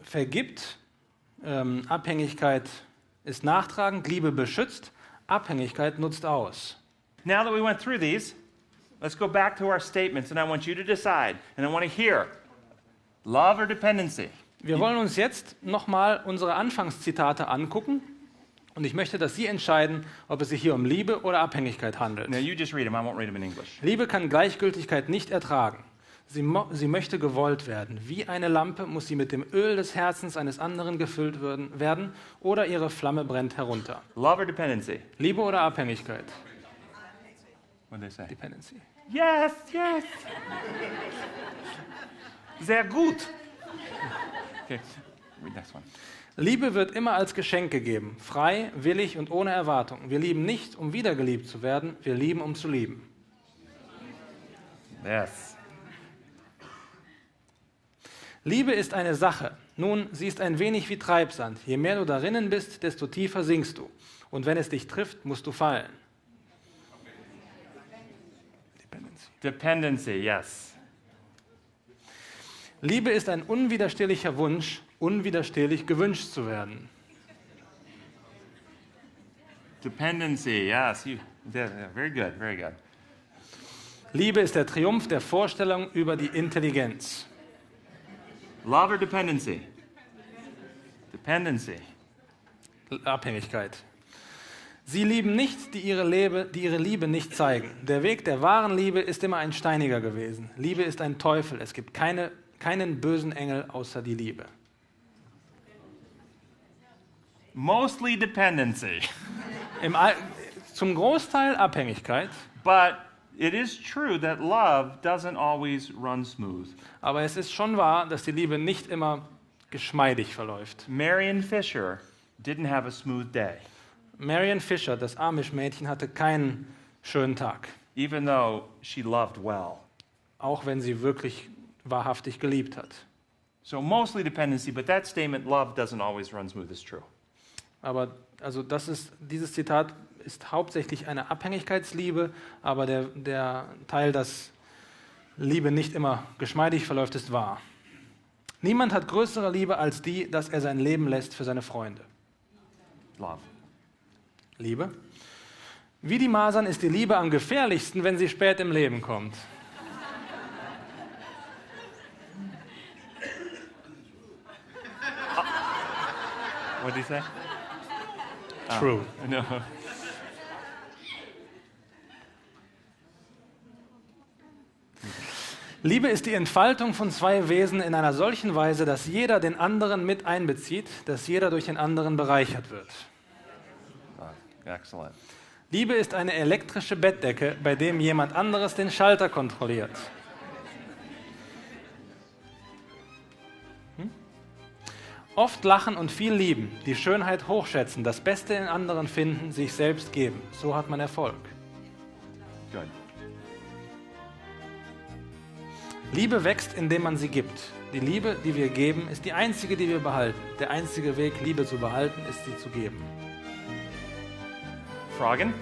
Speaker 2: vergibt, Abhängigkeit ist nachtragend, Liebe beschützt, Abhängigkeit nutzt aus.
Speaker 1: Now that we went through these, let's go back to our statements, and I want you to decide, and I want to hear love or dependency.
Speaker 2: Wir wollen uns jetzt nochmal unsere Anfangszitate angucken und ich möchte, dass Sie entscheiden, ob es sich hier um Liebe oder Abhängigkeit handelt.
Speaker 1: Now you just read them. I won't read them in English.
Speaker 2: Liebe kann Gleichgültigkeit nicht ertragen. Sie möchte gewollt werden. Wie eine Lampe muss sie mit dem Öl des Herzens eines anderen gefüllt werden oder ihre Flamme brennt herunter.
Speaker 1: Love or dependency?
Speaker 2: Liebe oder Abhängigkeit?
Speaker 1: What did they say?
Speaker 2: Dependency.
Speaker 1: Yes, yes. Sehr gut. Okay, read next one.
Speaker 2: Liebe wird immer als Geschenk gegeben, frei, willig und ohne Erwartung. Wir lieben nicht, um wiedergeliebt zu werden, wir lieben, um zu lieben.
Speaker 1: Yes.
Speaker 2: Liebe ist eine Sache. Nun, sie ist ein wenig wie Treibsand. Je mehr du darinnen bist, desto tiefer sinkst du. Und wenn es dich trifft, musst du fallen.
Speaker 1: Dependency, yes.
Speaker 2: Liebe ist ein unwiderstehlicher Wunsch, unwiderstehlich gewünscht zu werden.
Speaker 1: Dependency, yes. Very good, very good.
Speaker 2: Liebe ist der Triumph der Vorstellung über die Intelligenz.
Speaker 1: Love or dependency? Dependency.
Speaker 2: Abhängigkeit. Sie lieben nicht, die ihre Liebe nicht zeigen. Der Weg der wahren Liebe ist immer ein steiniger gewesen. Liebe ist ein Teufel. Es gibt keinen bösen Engel außer die Liebe.
Speaker 1: Mostly dependency.
Speaker 2: Zum Großteil Abhängigkeit.
Speaker 1: But it is true that love doesn't always run smooth.
Speaker 2: Aber es ist schon wahr, dass die Liebe nicht immer geschmeidig verläuft.
Speaker 1: Marion Fisher didn't have a smooth day,
Speaker 2: Marion Fisher, das Amish-Mädchen, hatte keinen schönen Tag.
Speaker 1: even though she loved well.
Speaker 2: Auch wenn sie wirklich wahrhaftig geliebt hat.
Speaker 1: So mostly dependency, but that statement, love doesn't always run smooth, is true.
Speaker 2: Aber also dieses Zitat ist hauptsächlich eine Abhängigkeitsliebe, aber der Teil, dass Liebe nicht immer geschmeidig verläuft, ist wahr. Niemand hat größere Liebe als die, dass er sein Leben lässt für seine Freunde.
Speaker 1: Love.
Speaker 2: Liebe. Wie die Masern ist die Liebe am gefährlichsten, wenn sie spät im Leben kommt.
Speaker 1: What did he say?
Speaker 2: True.
Speaker 1: No.
Speaker 2: Liebe ist die Entfaltung von zwei Wesen in einer solchen Weise, dass jeder den anderen mit einbezieht, dass jeder durch den anderen bereichert wird.
Speaker 1: Excellent.
Speaker 2: Liebe ist eine elektrische Bettdecke, bei dem jemand anderes den Schalter kontrolliert. Oft lachen und viel lieben, die Schönheit hochschätzen, das Beste in anderen finden, sich selbst geben. So hat man Erfolg.
Speaker 1: Good.
Speaker 2: Liebe wächst, indem man sie gibt. Die Liebe, die wir geben, ist die einzige, die wir behalten. Der einzige Weg, Liebe zu behalten, ist sie zu geben.
Speaker 1: Fragen?